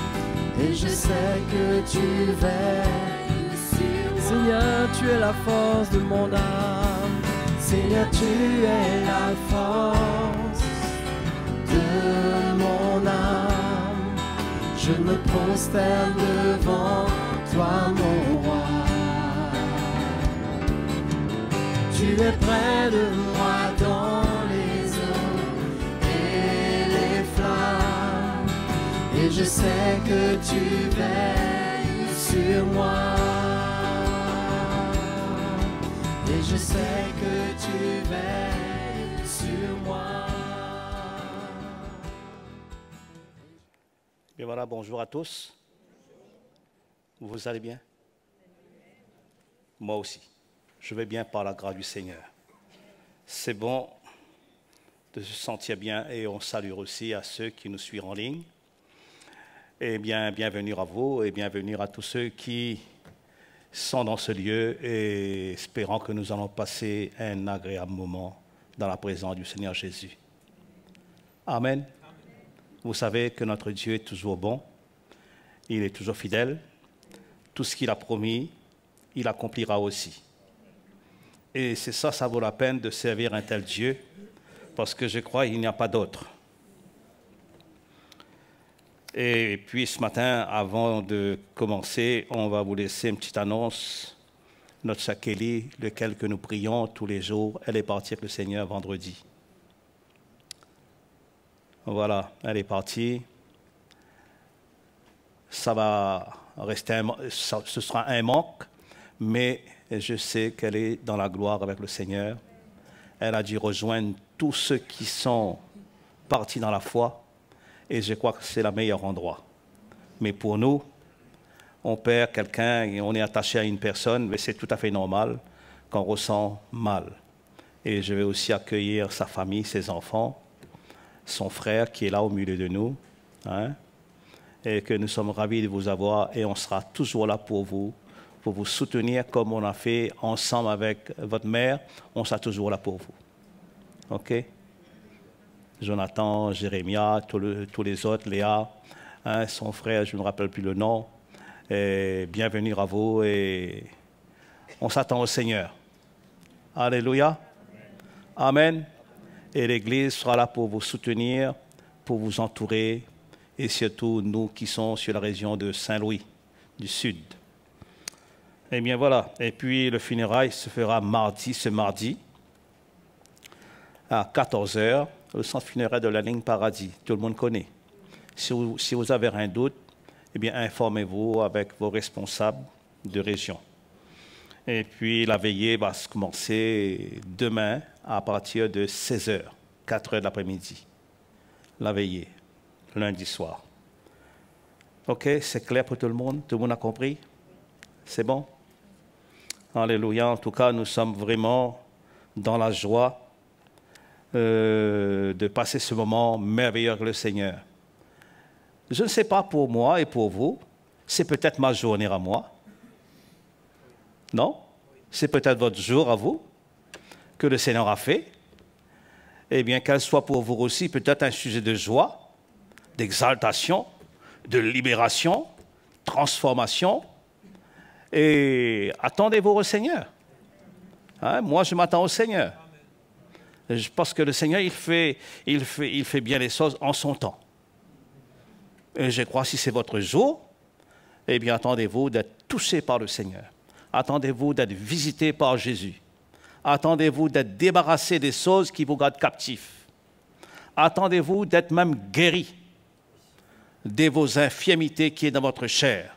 et je sais que tu veilles sur moi. Seigneur, tu es la force de mon âme. Seigneur, tu es la force de mon âme. Je me prosterne devant toi, mon roi. Tu es près de moi dans les eaux et les flammes, et je sais que tu veilles sur moi. Et je sais que tu veilles sur moi. Bien voilà, bonjour à tous. Vous allez bien? Moi aussi. Je vais bien par la grâce du Seigneur. C'est bon de se sentir bien et on salue aussi à ceux qui nous suivent en ligne. Et bien, bienvenue à vous et bienvenue à tous ceux qui sont dans ce lieu et espérant que nous allons passer un agréable moment dans la présence du Seigneur Jésus. Amen. Vous savez que notre Dieu est toujours bon, il est toujours fidèle. Tout ce qu'il a promis, il accomplira aussi. Et c'est ça, ça vaut la peine de servir un tel Dieu, parce que je crois qu'il n'y a pas d'autre. Et puis ce matin, avant de commencer, on va vous laisser une petite annonce. Notre sœur Kelly, lequel que nous prions tous les jours, elle est partie avec le Seigneur vendredi. Voilà, elle est partie. Ça va rester, ce sera un manque, mais je sais qu'elle est dans la gloire avec le Seigneur. Elle a dû rejoindre tous ceux qui sont partis dans la foi, et je crois que c'est le meilleur endroit. Mais pour nous, on perd quelqu'un et on est attaché à une personne, mais c'est tout à fait normal qu'on ressent mal. Et je vais aussi accueillir sa famille, ses enfants, son frère qui est là au milieu de nous, hein, et que nous sommes ravis de vous avoir et on sera toujours là pour vous soutenir comme on a fait ensemble avec votre mère, on sera toujours là pour vous. OK? Jonathan, Jérémia, tous les autres, Léa, hein, son frère, je ne me rappelle plus le nom. Et bienvenue à vous et on s'attend au Seigneur. Alléluia. Amen. Et l'Église sera là pour vous soutenir, pour vous entourer, et surtout nous qui sommes sur la région de Saint-Louis, du Sud. Eh bien voilà, et puis le funérail se fera ce mardi, à 14h, au centre funéraire de la ligne Paradis. Tout le monde connaît. Si vous avez un doute, eh bien informez-vous avec vos responsables de région. Et puis la veillée va se commencer demain à partir de 16h, 4h de l'après-midi. La veillée, lundi soir. OK, c'est clair pour tout le monde? Tout le monde a compris? C'est bon? Alléluia. En tout cas, nous sommes vraiment dans la joie de passer ce moment merveilleux avec le Seigneur. Je ne sais pas pour moi et pour vous, c'est peut-être ma journée à moi. Non? C'est peut-être votre jour à vous que le Seigneur a fait. Eh bien, qu'elle soit pour vous aussi peut-être un sujet de joie, d'exaltation, de libération, transformation. Et attendez-vous au Seigneur. Hein? Moi, je m'attends au Seigneur. Parce que le Seigneur, il fait bien les choses en son temps. Et je crois que si c'est votre jour, eh bien, attendez-vous d'être touché par le Seigneur. Attendez-vous d'être visité par Jésus. Attendez-vous d'être débarrassé des choses qui vous gardent captifs. Attendez-vous d'être même guéri de vos infirmités qui est dans votre chair.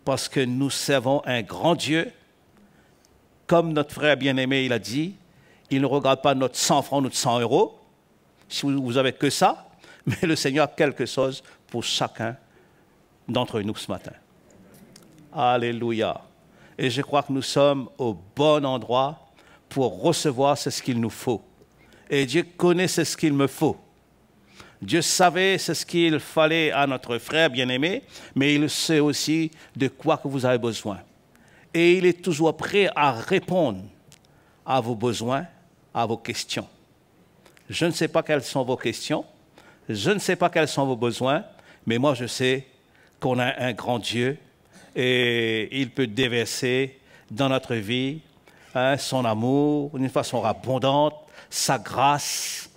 Parce que nous servons un grand Dieu. Comme notre frère bien-aimé, il a dit, il ne regarde pas notre 100 francs, notre 100 euros, si vous n'avez que ça, mais le Seigneur a quelque chose pour chacun d'entre nous ce matin. Alléluia. Et je crois que nous sommes au bon endroit pour recevoir ce qu'il nous faut. Et Dieu connaît ce qu'il me faut. Dieu savait ce qu'il fallait à notre frère bien-aimé, mais il sait aussi de quoi que vous avez besoin. Et il est toujours prêt à répondre à vos besoins, à vos questions. Je ne sais pas quelles sont vos questions, je ne sais pas quels sont vos besoins, mais moi je sais qu'on a un grand Dieu et il peut déverser dans notre vie son amour d'une façon abondante, sa grâce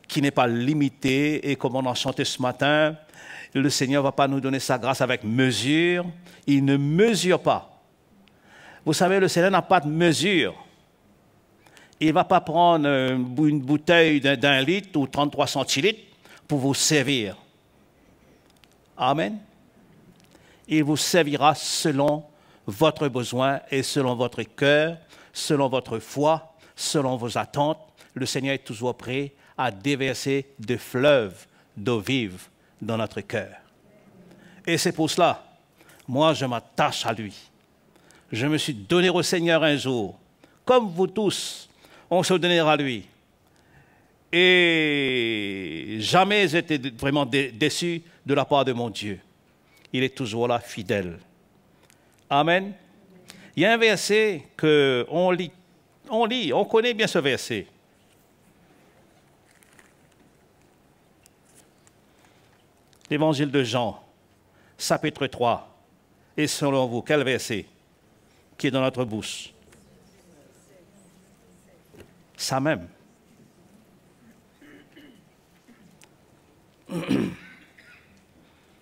qui n'est pas limitée. Et comme on a chanté ce matin, le Seigneur ne va pas nous donner sa grâce avec mesure. Il ne mesure pas. Vous savez, le Seigneur n'a pas de mesure. Il ne va pas prendre une bouteille d'1 litre ou 33 centilitres pour vous servir. Amen. Il vous servira selon votre besoin et selon votre cœur, selon votre foi, selon vos attentes. Le Seigneur est toujours prêt à déverser des fleuves d'eau vive dans notre cœur. Et c'est pour cela, moi je m'attache à lui. Je me suis donné au Seigneur un jour, comme vous tous, on se donnera à lui. Et jamais j'ai été vraiment déçu de la part de mon Dieu. Il est toujours là, fidèle. Amen. Il y a un verset qu'on lit, on connaît bien ce verset. L'évangile de Jean, chapitre 3. Et selon vous, quel verset qui est dans notre bouche? Ça même.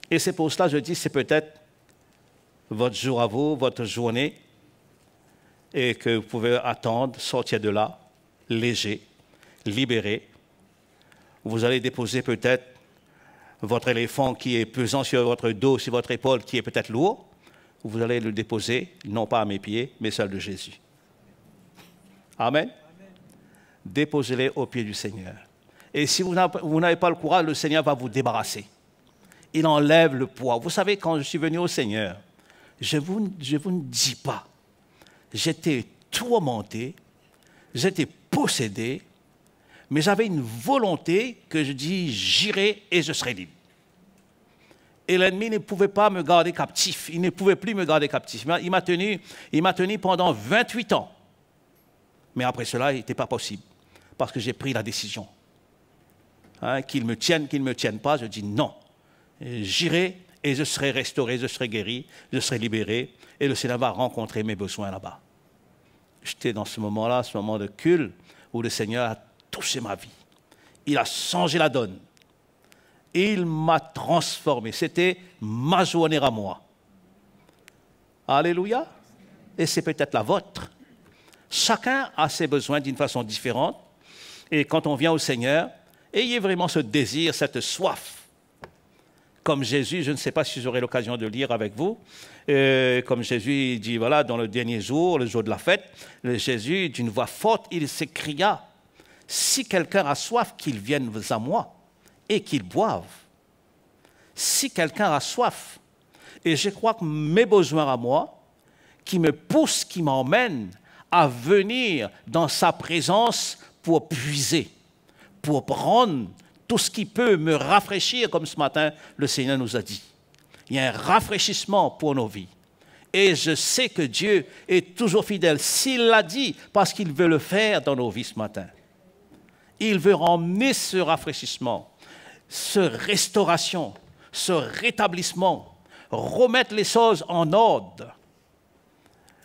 Et c'est pour cela que je dis, c'est peut-être votre jour à vous, votre journée, et que vous pouvez attendre, sortir de là, léger, libéré. Vous allez déposer peut-être votre éléphant qui est pesant sur votre dos, sur votre épaule, qui est peut-être lourd. Vous allez le déposer, non pas à mes pieds, mais celle de Jésus. Amen. Déposez-les aux pieds du Seigneur. Et si vous n'avez pas le courage, le Seigneur va vous débarrasser. Il enlève le poids. Vous savez, quand je suis venu au Seigneur, je vous ne dis pas, j'étais tourmenté, j'étais possédé, mais j'avais une volonté que je dis, j'irai et je serai libre. Et l'ennemi ne pouvait pas me garder captif, il ne pouvait plus me garder captif. Il m'a tenu pendant 28 ans. Mais après cela, il n'était pas possible, parce que j'ai pris la décision. Qu'il me tienne, qu'il ne me tienne pas, je dis non. J'irai et je serai restauré, je serai guéri, je serai libéré, et le Seigneur va rencontrer mes besoins là-bas. J'étais dans ce moment-là, ce moment de culte, où le Seigneur a touché ma vie. Il a changé la donne. Il m'a transformé. C'était ma journée à moi. Alléluia. Et c'est peut-être la vôtre. Chacun a ses besoins d'une façon différente. Et quand on vient au Seigneur, ayez vraiment ce désir, cette soif. Comme Jésus, je ne sais pas si j'aurai l'occasion de lire avec vous, comme Jésus dit, voilà, dans le dernier jour, le jour de la fête, Jésus, d'une voix forte, il s'écria, « Si quelqu'un a soif, qu'il vienne à moi et qu'il boive. Si quelqu'un a soif. » Et je crois que mes besoins à moi, qui me poussent, qui m'emmènent à venir dans sa présence pour puiser, pour prendre tout ce qui peut me rafraîchir, comme ce matin, le Seigneur nous a dit. Il y a un rafraîchissement pour nos vies. Et je sais que Dieu est toujours fidèle. S'il l'a dit, parce qu'il veut le faire dans nos vies ce matin. Il veut emmener ce rafraîchissement, cette restauration, ce rétablissement, remettre les choses en ordre,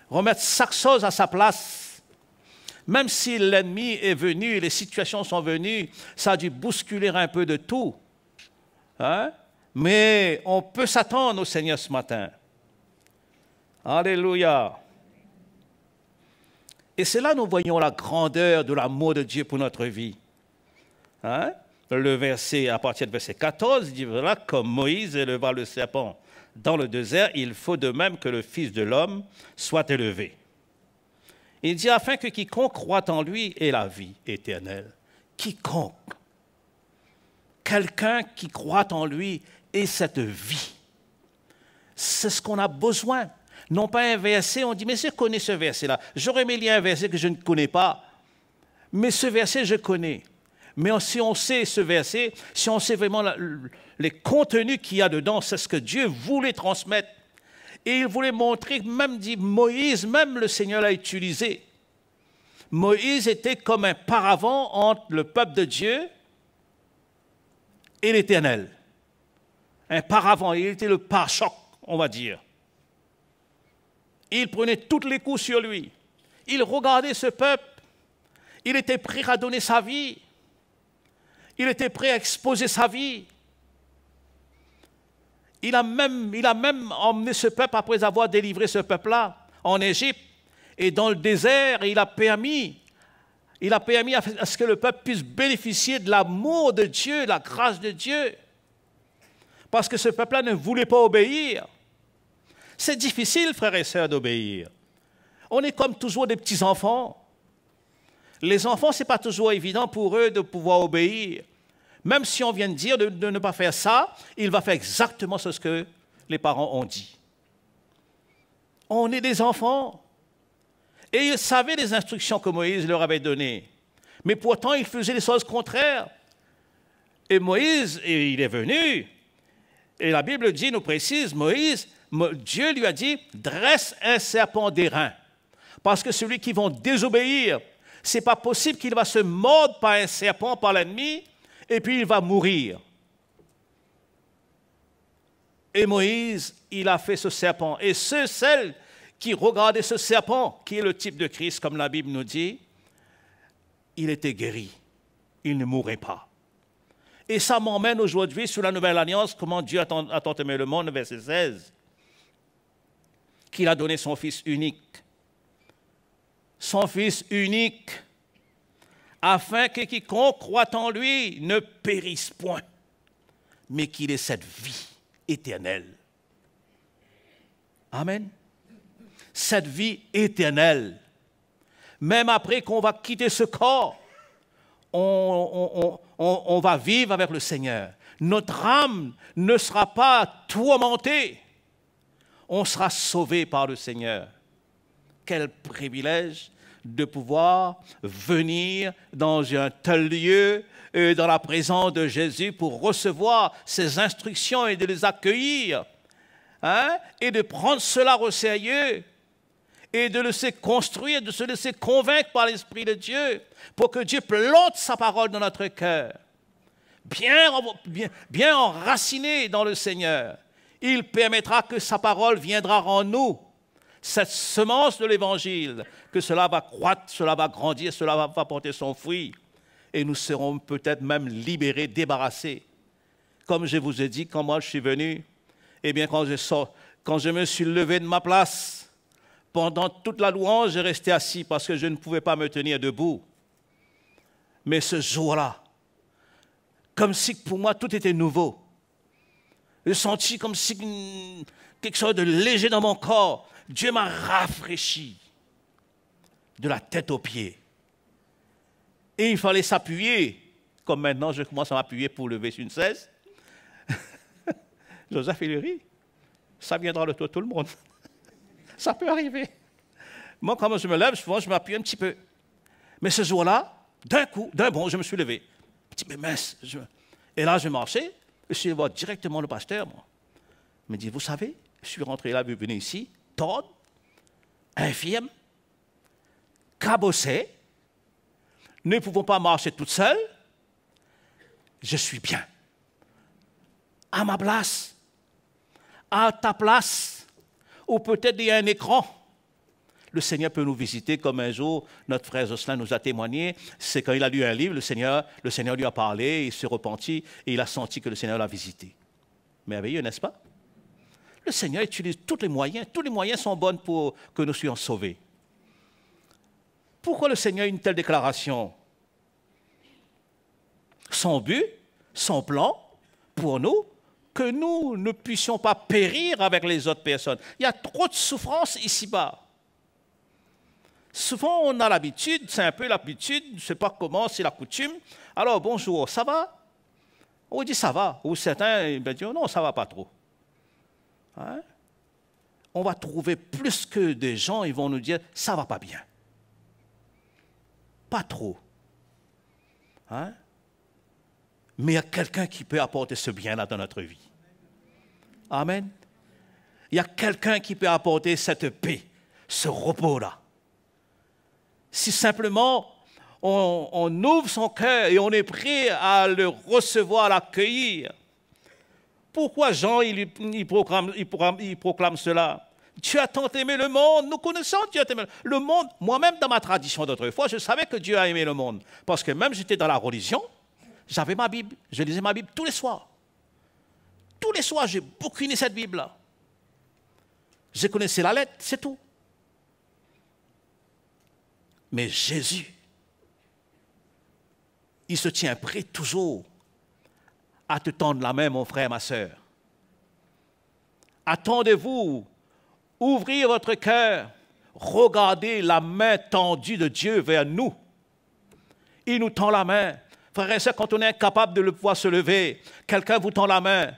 remettre chaque chose à sa place. Même si l'ennemi est venu, les situations sont venues, ça a dû bousculer un peu de tout. Hein? Mais on peut s'attendre au Seigneur ce matin. Alléluia. Et c'est là que nous voyons la grandeur de l'amour de Dieu pour notre vie. Hein? Le verset, à partir du verset 14, il dit, voilà, comme Moïse éleva le serpent dans le désert, il faut de même que le Fils de l'homme soit élevé. Il dit, afin que quiconque croit en lui ait la vie éternelle. Quiconque. Quelqu'un qui croit en lui ait cette vie. C'est ce qu'on a besoin. Non pas un verset, on dit, mais je connais ce verset-là. J'aurais aimé lire un verset que je ne connais pas. Mais ce verset, je connais. Mais si on sait ce verset, si on sait vraiment les contenus qu'il y a dedans, c'est ce que Dieu voulait transmettre. Et il voulait montrer, même dit Moïse, même le Seigneur l'a utilisé. Moïse était comme un paravent entre le peuple de Dieu et l'Éternel. Un paravent, il était le pare-choc, on va dire. Il prenait tous les coups sur lui. Il regardait ce peuple. Il était prêt à donner sa vie. Il était prêt à exposer sa vie. Il a même emmené ce peuple après avoir délivré ce peuple-là en Égypte. Et dans le désert, il a permis à ce que le peuple puisse bénéficier de l'amour de Dieu, de la grâce de Dieu. Parce que ce peuple-là ne voulait pas obéir. C'est difficile, frères et sœurs, d'obéir. On est comme toujours des petits-enfants. Les enfants, ce n'est pas toujours évident pour eux de pouvoir obéir. Même si on vient de dire de ne pas faire ça, il va faire exactement ce que les parents ont dit. On est des enfants. Et ils savaient les instructions que Moïse leur avait données. Mais pourtant, ils faisaient les choses contraires. Et Moïse, il est venu. Et la Bible dit, nous précise, Dieu lui a dit, dresse un serpent d'airain. Parce que celui qui va désobéir, ce n'est pas possible qu'il va se mordre par un serpent, par l'ennemi, et puis il va mourir. Et Moïse, il a fait ce serpent. Et celles qui regardaient ce serpent, qui est le type de Christ, comme la Bible nous dit, il était guéri. Il ne mourrait pas. Et ça m'emmène aujourd'hui sur la Nouvelle Alliance, comment Dieu a tant aimé le monde, verset 16, qu'il a donné son Fils unique. Son Fils unique, afin que quiconque croit en lui ne périsse point, mais qu'il ait cette vie éternelle. Amen. Cette vie éternelle. Même après qu'on va quitter ce corps, on va vivre avec le Seigneur. Notre âme ne sera pas tourmentée. On sera sauvé par le Seigneur. Quel privilège de pouvoir venir dans un tel lieu, dans la présence de Jésus, pour recevoir ses instructions et de les accueillir, hein, et de prendre cela au sérieux, et de laisser construire, de se laisser convaincre par l'Esprit de Dieu, pour que Dieu plante sa parole dans notre cœur, bien enraciné dans le Seigneur. Il permettra que sa parole viendra en nous, cette semence de l'Évangile, que cela va croître, cela va grandir, cela va porter son fruit. Et nous serons peut-être même libérés, débarrassés. Comme je vous ai dit, quand moi je suis venu, eh bien quand je me suis levé de ma place, pendant toute la louange, j'ai resté assis parce que je ne pouvais pas me tenir debout. Mais ce jour-là, comme si pour moi tout était nouveau. J'ai senti comme si quelque chose de léger dans mon corps. Dieu m'a rafraîchi de la tête aux pieds. Et il fallait s'appuyer, comme maintenant je commence à m'appuyer pour lever sur une chaise. Joseph, il rit. Ça viendra de tout le monde. Ça peut arriver. Moi, quand je me lève, souvent, je m'appuie un petit peu. Mais ce jour-là, d'un coup, d'un bond, je me suis levé. Je dis, mais mince. Et là, je marchais, je suis allé voir directement le pasteur, moi. Il me dit, vous savez, je suis rentré là, venu ici, tord, infirme, cabossé, ne pouvons pas marcher toute seule. Je suis bien. À ma place, à ta place, ou peut-être il y a un écran. Le Seigneur peut nous visiter comme un jour, notre frère Jocelyn nous a témoigné. C'est quand il a lu un livre, le Seigneur lui a parlé, il s'est repenti et il a senti que le Seigneur l'a visité. Merveilleux, n'est-ce pas? Le Seigneur utilise tous les moyens sont bons pour que nous soyons sauvés. Pourquoi le Seigneur a une telle déclaration? Son but, son plan pour nous, que nous ne puissions pas périr avec les autres personnes. Il y a trop de souffrance ici-bas. Souvent, on a l'habitude, c'est un peu l'habitude, je ne sais pas comment, c'est la coutume. Alors, bonjour, ça va? On dit ça va. Ou certains disent non, ça ne va pas trop. Hein? On va trouver plus que des gens, ils vont nous dire ça ne va pas bien. Pas trop. Hein? Mais il y a quelqu'un qui peut apporter ce bien-là dans notre vie. Amen. Il y a quelqu'un qui peut apporter cette paix, ce repos-là. Si simplement on ouvre son cœur et on est prêt à le recevoir, à l'accueillir. Pourquoi Jean il proclame cela? Dieu a tant aimé le monde, nous connaissons Dieu a aimé le monde. Moi-même, dans ma tradition d'autrefois, je savais que Dieu a aimé le monde. Parce que même j'étais dans la religion, j'avais ma Bible, je lisais ma Bible tous les soirs. Tous les soirs, j'ai bouquiné cette Bible-là. Je connaissais la lettre, c'est tout. Mais Jésus, il se tient prêt toujours à te tendre la main, mon frère, ma sœur. Attendez-vous, ouvrez votre cœur, regardez la main tendue de Dieu vers nous. Il nous tend la main. Frères et sœurs, quand on est incapable de le pouvoir se lever, quelqu'un vous tend la main.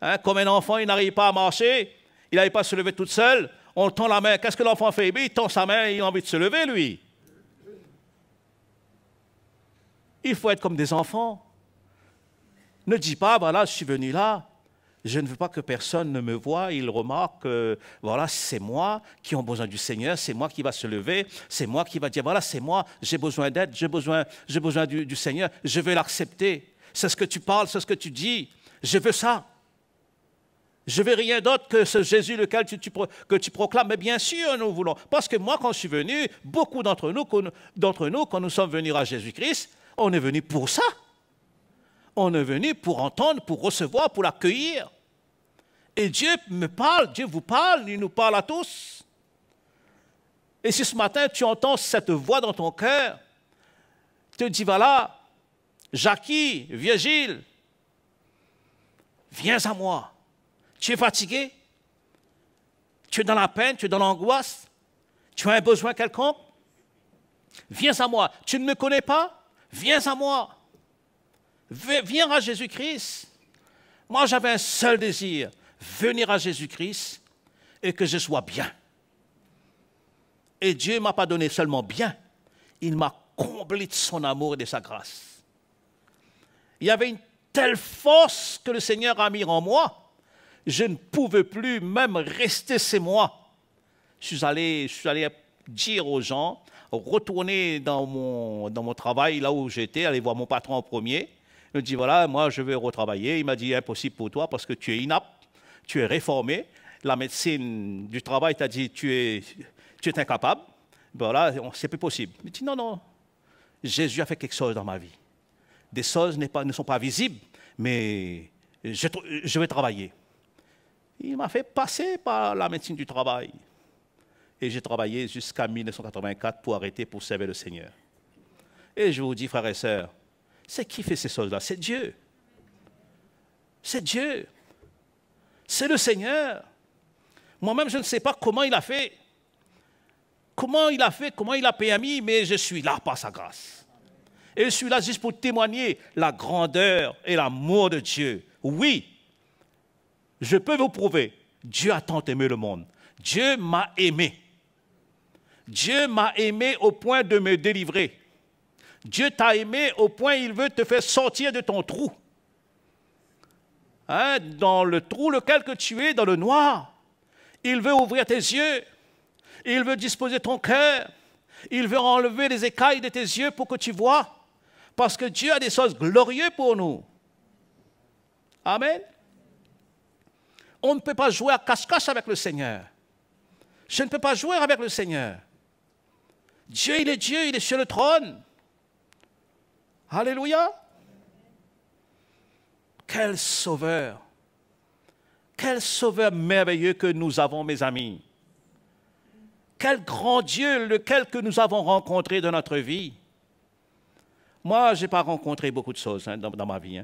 Hein, comme un enfant, il n'arrive pas à marcher, il n'arrive pas à se lever tout seul, on tend la main. Qu'est-ce que l'enfant fait? Il tend sa main, il a envie de se lever, lui. Il faut être comme des enfants. Ne dis pas, voilà, je suis venu là, je ne veux pas que personne ne me voie, il remarque que, voilà, c'est moi qui ai besoin du Seigneur, c'est moi qui va se lever, c'est moi qui va dire, voilà, c'est moi, j'ai besoin d'aide, j'ai besoin du Seigneur, je veux l'accepter. C'est ce que tu parles, c'est ce que tu dis, je veux ça. Je ne veux rien d'autre que ce Jésus lequel que tu proclames. Mais bien sûr, nous voulons. Parce que moi, quand je suis venu, beaucoup d'entre nous, quand nous sommes venus à Jésus-Christ, on est venu pour ça. On est venu pour entendre, pour recevoir, pour l'accueillir. Et Dieu me parle, Dieu vous parle, il nous parle à tous. Et si ce matin, tu entends cette voix dans ton cœur, te dis, voilà, Jackie, Virgile, viens à moi. Tu es fatigué? Tu es dans la peine? Tu es dans l'angoisse? Tu as un besoin quelconque? Viens à moi. Tu ne me connais pas? Viens à moi. Viens à Jésus-Christ. Moi, j'avais un seul désir, venir à Jésus-Christ et que je sois bien. Et Dieu ne m'a pas donné seulement bien, il m'a comblé de son amour et de sa grâce. Il y avait une telle force que le Seigneur a mis en moi, je ne pouvais plus même rester chez moi. Je suis allé dire aux gens, retourner dans mon travail, là où j'étais, aller voir mon patron en premier. Il me dit, voilà, moi je veux retravailler. Il m'a dit, impossible pour toi parce que tu es inapte, tu es réformé. La médecine du travail t'a dit, tu es incapable. Voilà, c'est plus possible. Il me dit, non, Jésus a fait quelque chose dans ma vie. Des choses ne sont pas visibles, mais je vais travailler. Il m'a fait passer par la médecine du travail. Et j'ai travaillé jusqu'à 1984 pour arrêter, pour servir le Seigneur. Et je vous dis, frères et sœurs, c'est qui fait ces choses-là? C'est Dieu. C'est Dieu. C'est le Seigneur. Moi-même, je ne sais pas comment il a fait. Comment il a permis, mais je suis là par sa grâce. Et je suis là juste pour témoigner la grandeur et l'amour de Dieu. Oui, je peux vous prouver, Dieu a tant aimé le monde. Dieu m'a aimé. Dieu m'a aimé au point de me délivrer. Dieu t'a aimé au point il veut te faire sortir de ton trou. Hein, dans le trou lequel que tu es, dans le noir. Il veut ouvrir tes yeux. Il veut disposer ton cœur. Il veut enlever les écailles de tes yeux pour que tu vois. Parce que Dieu a des choses glorieuses pour nous. Amen. On ne peut pas jouer à cache-cache avec le Seigneur. Je ne peux pas jouer avec le Seigneur. Dieu, il est sur le trône. Alléluia. Quel sauveur. Quel sauveur merveilleux que nous avons, mes amis. Quel grand Dieu, lequel que nous avons rencontré dans notre vie. Moi, je n'ai pas rencontré beaucoup de choses dans ma vie.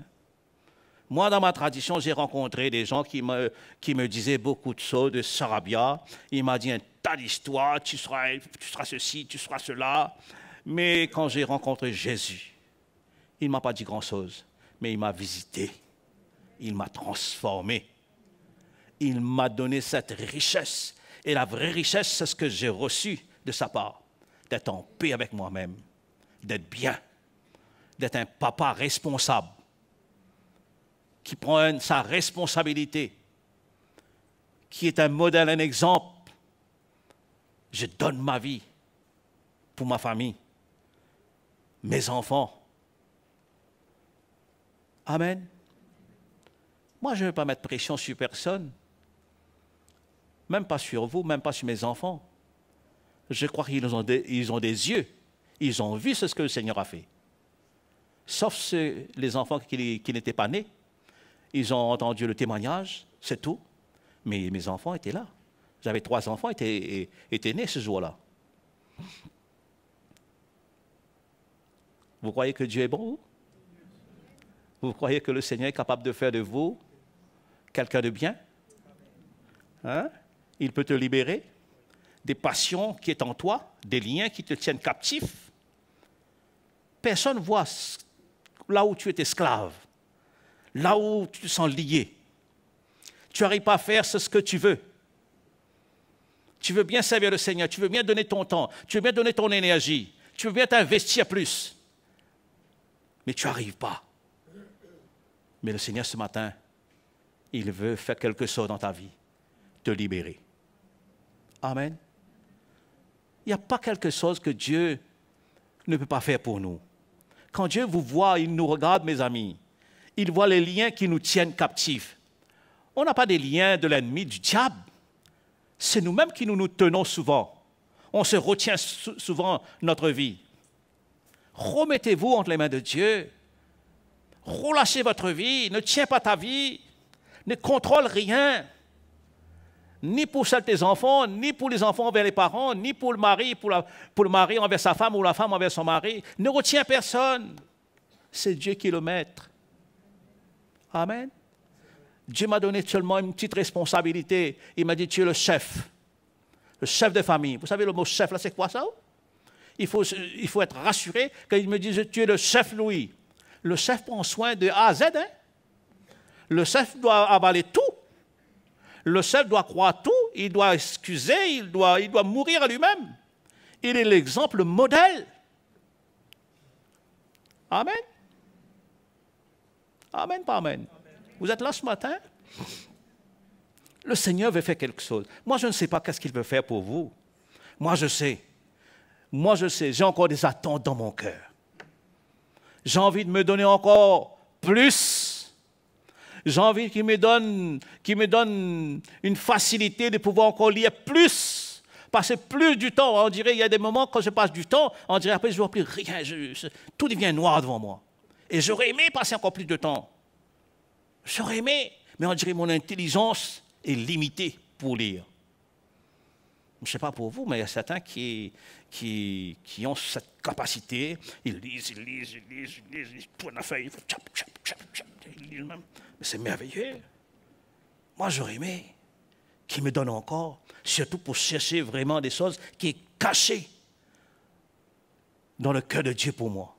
Moi, dans ma tradition, j'ai rencontré des gens qui me disaient beaucoup de choses de Sarabia. Il m'a dit un tas d'histoires, tu seras ceci, tu seras cela. Mais quand j'ai rencontré Jésus, il ne m'a pas dit grand-chose, mais il m'a visité. Il m'a transformé. Il m'a donné cette richesse. Et la vraie richesse, c'est ce que j'ai reçu de sa part. D'être en paix avec moi-même, d'être bien, d'être un papa responsable, qui prend sa responsabilité, qui est un modèle, un exemple. Je donne ma vie pour ma famille, mes enfants. Amen. Moi, je ne veux pas mettre pression sur personne, même pas sur vous, même pas sur mes enfants. Je crois qu'ils ont des yeux, ils ont vu ce que le Seigneur a fait. Sauf les enfants qui n'étaient pas nés. Ils ont entendu le témoignage, c'est tout. Mais mes enfants étaient là. J'avais 3 enfants qui étaient nés ce jour-là. Vous croyez que Dieu est bon? Vous croyez que le Seigneur est capable de faire de vous quelqu'un de bien? Hein? Il peut te libérer des passions qui sont en toi, des liens qui te tiennent captif. Personne ne voit là où tu es esclave. Là où tu te sens lié, tu n'arrives pas à faire ce que tu veux. Tu veux bien servir le Seigneur, tu veux bien donner ton temps, tu veux bien donner ton énergie, tu veux bien t'investir plus. Mais tu n'arrives pas. Mais le Seigneur, ce matin, il veut faire quelque chose dans ta vie, te libérer. Amen. Il n'y a pas quelque chose que Dieu ne peut pas faire pour nous. Quand Dieu vous voit, il nous regarde, mes amis. Il voit les liens qui nous tiennent captifs. On n'a pas des liens de l'ennemi, du diable. C'est nous-mêmes qui nous tenons souvent. On se retient souvent notre vie. Remettez-vous entre les mains de Dieu. Relâchez votre vie. Ne tiens pas ta vie. Ne contrôle rien. Ni pour celle de tes enfants, ni pour les enfants envers les parents, ni pour le mari, pour le mari envers sa femme ou la femme envers son mari. Ne retiens personne. C'est Dieu qui est le maître. Amen. Dieu m'a donné seulement une petite responsabilité. Il m'a dit, tu es le chef de famille. Vous savez le mot chef, là, c'est quoi ça? Il faut être rassuré quand il me dit, tu es le chef Louis. Le chef prend soin de A à Z. Hein? Le chef doit avaler tout. Le chef doit croire tout. Il doit excuser. Il doit mourir à lui-même. Il est l'exemple modèle. Amen. Amen, pas amen. Vous êtes là ce matin? Le Seigneur veut faire quelque chose. Moi, je ne sais pas qu'est-ce qu'il veut faire pour vous. Moi, je sais. J'ai encore des attentes dans mon cœur. J'ai envie de me donner encore plus. J'ai envie qu'il me donne une facilité de pouvoir encore lire plus. Passer plus du temps. On dirait, il y a des moments, quand je passe du temps, on dirait après, je ne vois plus rien. Tout devient noir devant moi. Et j'aurais aimé passer encore plus de temps. J'aurais aimé, mais on dirait que mon intelligence est limitée pour lire. Je ne sais pas pour vous, mais il y a certains qui ont cette capacité. Ils lisent, ils tournent la feuille, ils lisent même. Mais c'est merveilleux. Moi, j'aurais aimé qu'il me donne encore, surtout pour chercher vraiment des choses qui sont cachées dans le cœur de Dieu pour moi.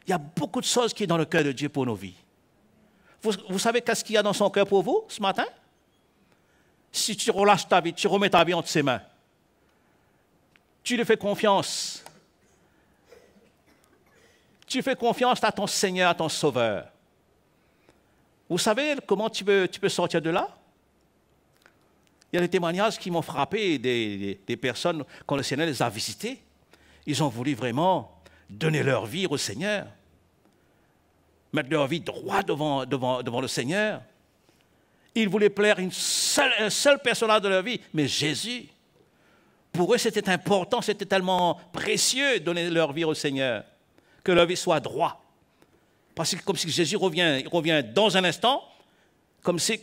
Il y a beaucoup de choses qui sont dans le cœur de Dieu pour nos vies. Vous savez qu'est-ce qu'il y a dans son cœur pour vous ce matin? Si tu relâches ta vie, tu remets ta vie entre ses mains, tu lui fais confiance, Tu fais confiance à ton Seigneur, à ton Sauveur. Vous savez comment tu peux sortir de là? Il y a des témoignages qui m'ont frappé, des personnes, quand le Seigneur les a visités, ils ont voulu vraiment donner leur vie au Seigneur, mettre leur vie droit devant le Seigneur. Ils voulaient plaire un seul personnage de leur vie, mais Jésus. Pour eux, c'était important, c'était tellement précieux de donner leur vie au Seigneur, que leur vie soit droite. Parce que comme si Jésus revient dans un instant, comme si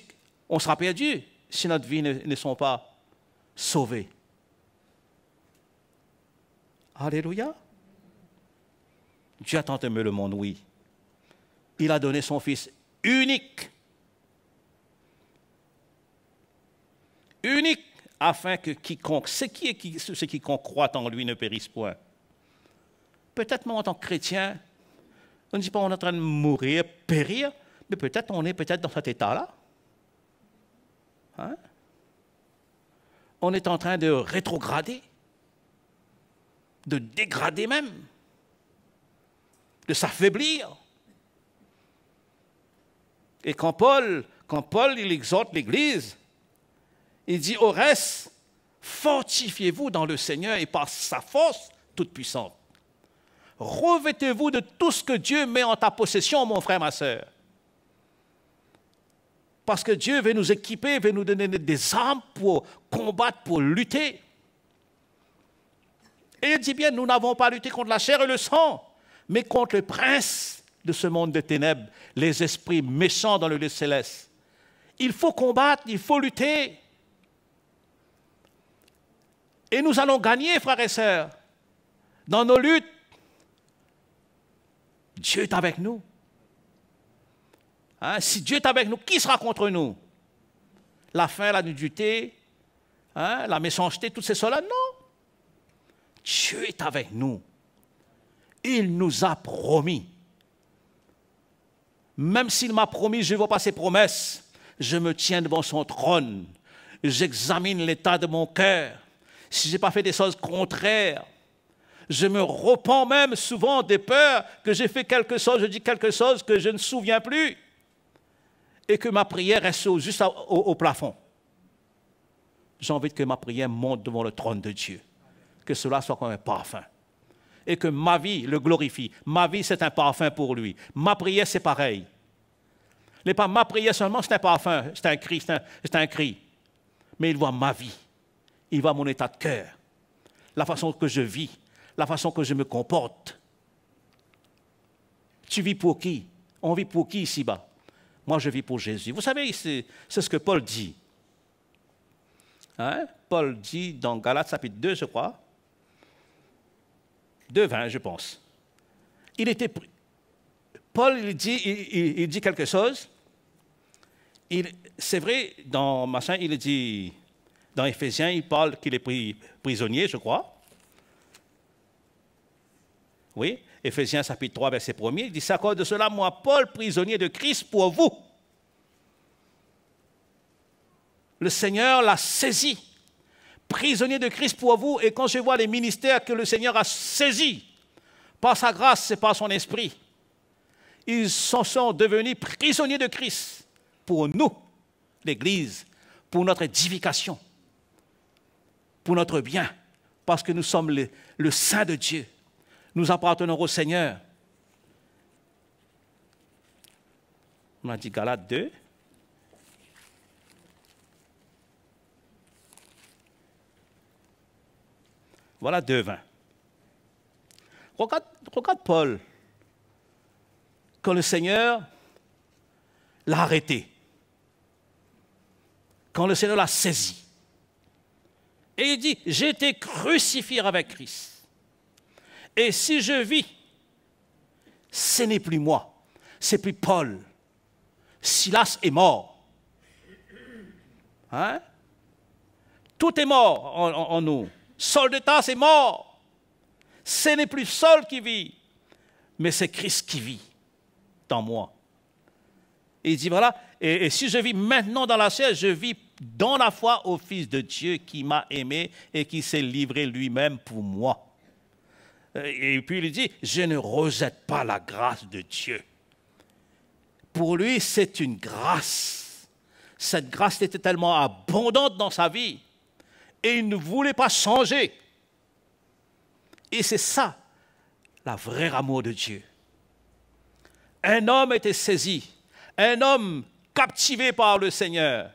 on sera perdu si notre vie ne sont pas sauvées. Alléluia. Dieu a tant aimé le monde, oui. Il a donné son Fils unique. Unique, afin que quiconque, ceux qui croient en lui ne périssent point. Peut-être moi, en tant que chrétien, on ne dit pas qu'on est en train de mourir, périr, mais peut-être on est dans cet état-là. Hein? On est en train de rétrograder, de dégrader même, de s'affaiblir. Et quand Paul il exhorte l'Église, il dit au reste, fortifiez-vous dans le Seigneur et par sa force toute puissante. Revêtez-vous de tout ce que Dieu met en ta possession, mon frère, ma sœur. Parce que Dieu veut nous équiper, veut nous donner des armes pour combattre, pour lutter. Et il dit bien, nous n'avons pas lutté contre la chair et le sang, mais contre le prince de ce monde de ténèbres, les esprits méchants dans le lieu céleste. Il faut combattre, il faut lutter. Et nous allons gagner, frères et sœurs, dans nos luttes. Dieu est avec nous. Hein? Si Dieu est avec nous, qui sera contre nous? La faim, la nudité, hein? La méchanceté, toutes ces choses-là? Non. Dieu est avec nous. Il nous a promis. Même s'il m'a promis, je ne vois pas ses promesses. Je me tiens devant son trône. J'examine l'état de mon cœur. Si je n'ai pas fait des choses contraires, je me repens même souvent des peurs que j'ai fait quelque chose, je dis quelque chose que je ne me souviens plus et que ma prière reste juste au plafond. J'ai envie que ma prière monte devant le trône de Dieu, que cela soit comme un parfum et que ma vie le glorifie. Ma vie, c'est un parfum pour lui. Ma prière, c'est pareil. Pas ma prière seulement, c'est un parfum, c'est un cri, c'est un cri. Mais il voit ma vie, il voit mon état de cœur, la façon que je vis, la façon que je me comporte. Tu vis pour qui? On vit pour qui ici-bas? Moi, je vis pour Jésus. Vous savez, c'est ce que Paul dit. Hein? Paul dit dans Galates chapitre 2, je crois, 2:20, je pense. Paul, il dit quelque chose. C'est vrai, il dit, dans Éphésiens, il parle qu'il est pris prisonnier, je crois. Oui, Éphésiens chapitre 3, verset 1er, il dit, c'est à cause de cela, moi, Paul, prisonnier de Christ pour vous. Le Seigneur l'a saisi, prisonnier de Christ pour vous, et quand je vois les ministères que le Seigneur a saisis, par sa grâce et par son esprit, ils sont devenus prisonniers de Christ pour nous, l'Église, pour notre édification, pour notre bien, parce que nous sommes le saint de Dieu. Nous appartenons au Seigneur. On a dit Galates 2. Voilà 2:20. Regarde Paul. Quand le Seigneur l'a arrêté. Quand le Seigneur l'a saisi. Et il dit, j'ai été crucifié avec Christ. Et si je vis, ce n'est plus moi, c'est plus Paul. Silas est mort. Hein? Tout est mort en nous. Saul de Tarse est mort. Ce n'est plus Saul qui vit, mais c'est Christ qui vit dans moi. Et il dit, voilà, et si je vis maintenant dans la chair, je vis dans la foi au Fils de Dieu qui m'a aimé et qui s'est livré lui-même pour moi. Et puis il dit, je ne rejette pas la grâce de Dieu. Pour lui, c'est une grâce. Cette grâce était tellement abondante dans sa vie. Et il ne voulait pas changer. Et c'est ça, la vraie amour de Dieu. Un homme était saisi, un homme captivé par le Seigneur,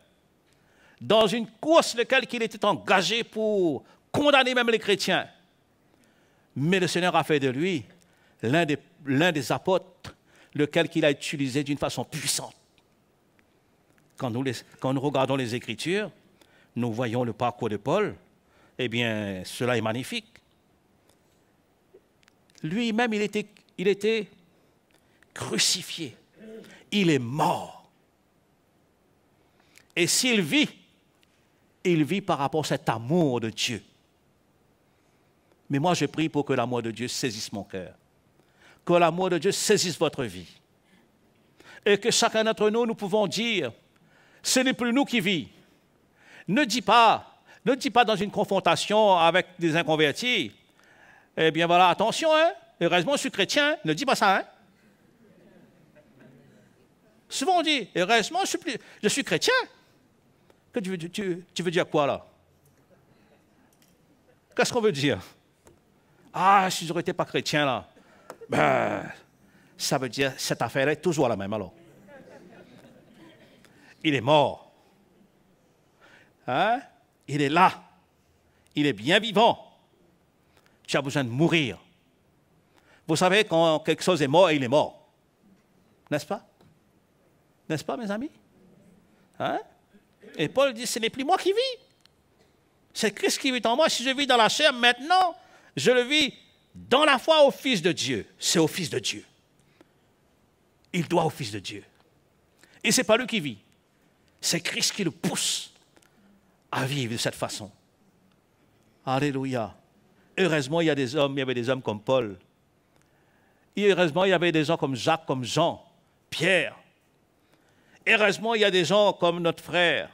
dans une course laquelle il était engagé pour condamner même les chrétiens. Mais le Seigneur a fait de lui l'un des apôtres, lequel il a utilisé d'une façon puissante. Quand nous regardons les Écritures, nous voyons le parcours de Paul, eh bien, cela est magnifique. Lui-même, il était crucifié. Il est mort. Et s'il vit, il vit par rapport à cet amour de Dieu. Mais moi, je prie pour que l'amour de Dieu saisisse mon cœur. Que l'amour de Dieu saisisse votre vie. Et que chacun d'entre nous, nous pouvons dire, ce n'est plus nous qui vivons. Ne dis pas dans une confrontation avec des inconvertis, eh bien voilà, attention, hein, heureusement je suis chrétien, ne dis pas ça, hein. Souvent on dit, heureusement je suis chrétien. Que tu veux dire quoi là? Qu'est-ce qu'on veut dire? Ah, si je n'étais pas chrétien là, ben, ça veut dire cette affaire est toujours la même alors. Il est mort. Hein? Il est là. Il est bien vivant. Tu as besoin de mourir. Vous savez, quand quelque chose est mort, il est mort. N'est-ce pas? N'est-ce pas, mes amis? Hein? Et Paul dit, ce n'est plus moi qui vis. C'est Christ qui vit en moi. Si je vis dans la chair, maintenant, je le vis dans la foi au Fils de Dieu. C'est au Fils de Dieu. Il doit au Fils de Dieu. Et ce n'est pas lui qui vit. C'est Christ qui le pousse à vivre de cette façon. Alléluia. Heureusement, il y avait des hommes comme Paul. Et heureusement, il y avait des gens comme Jacques, comme Jean, Pierre. Heureusement, il y a des gens comme notre frère,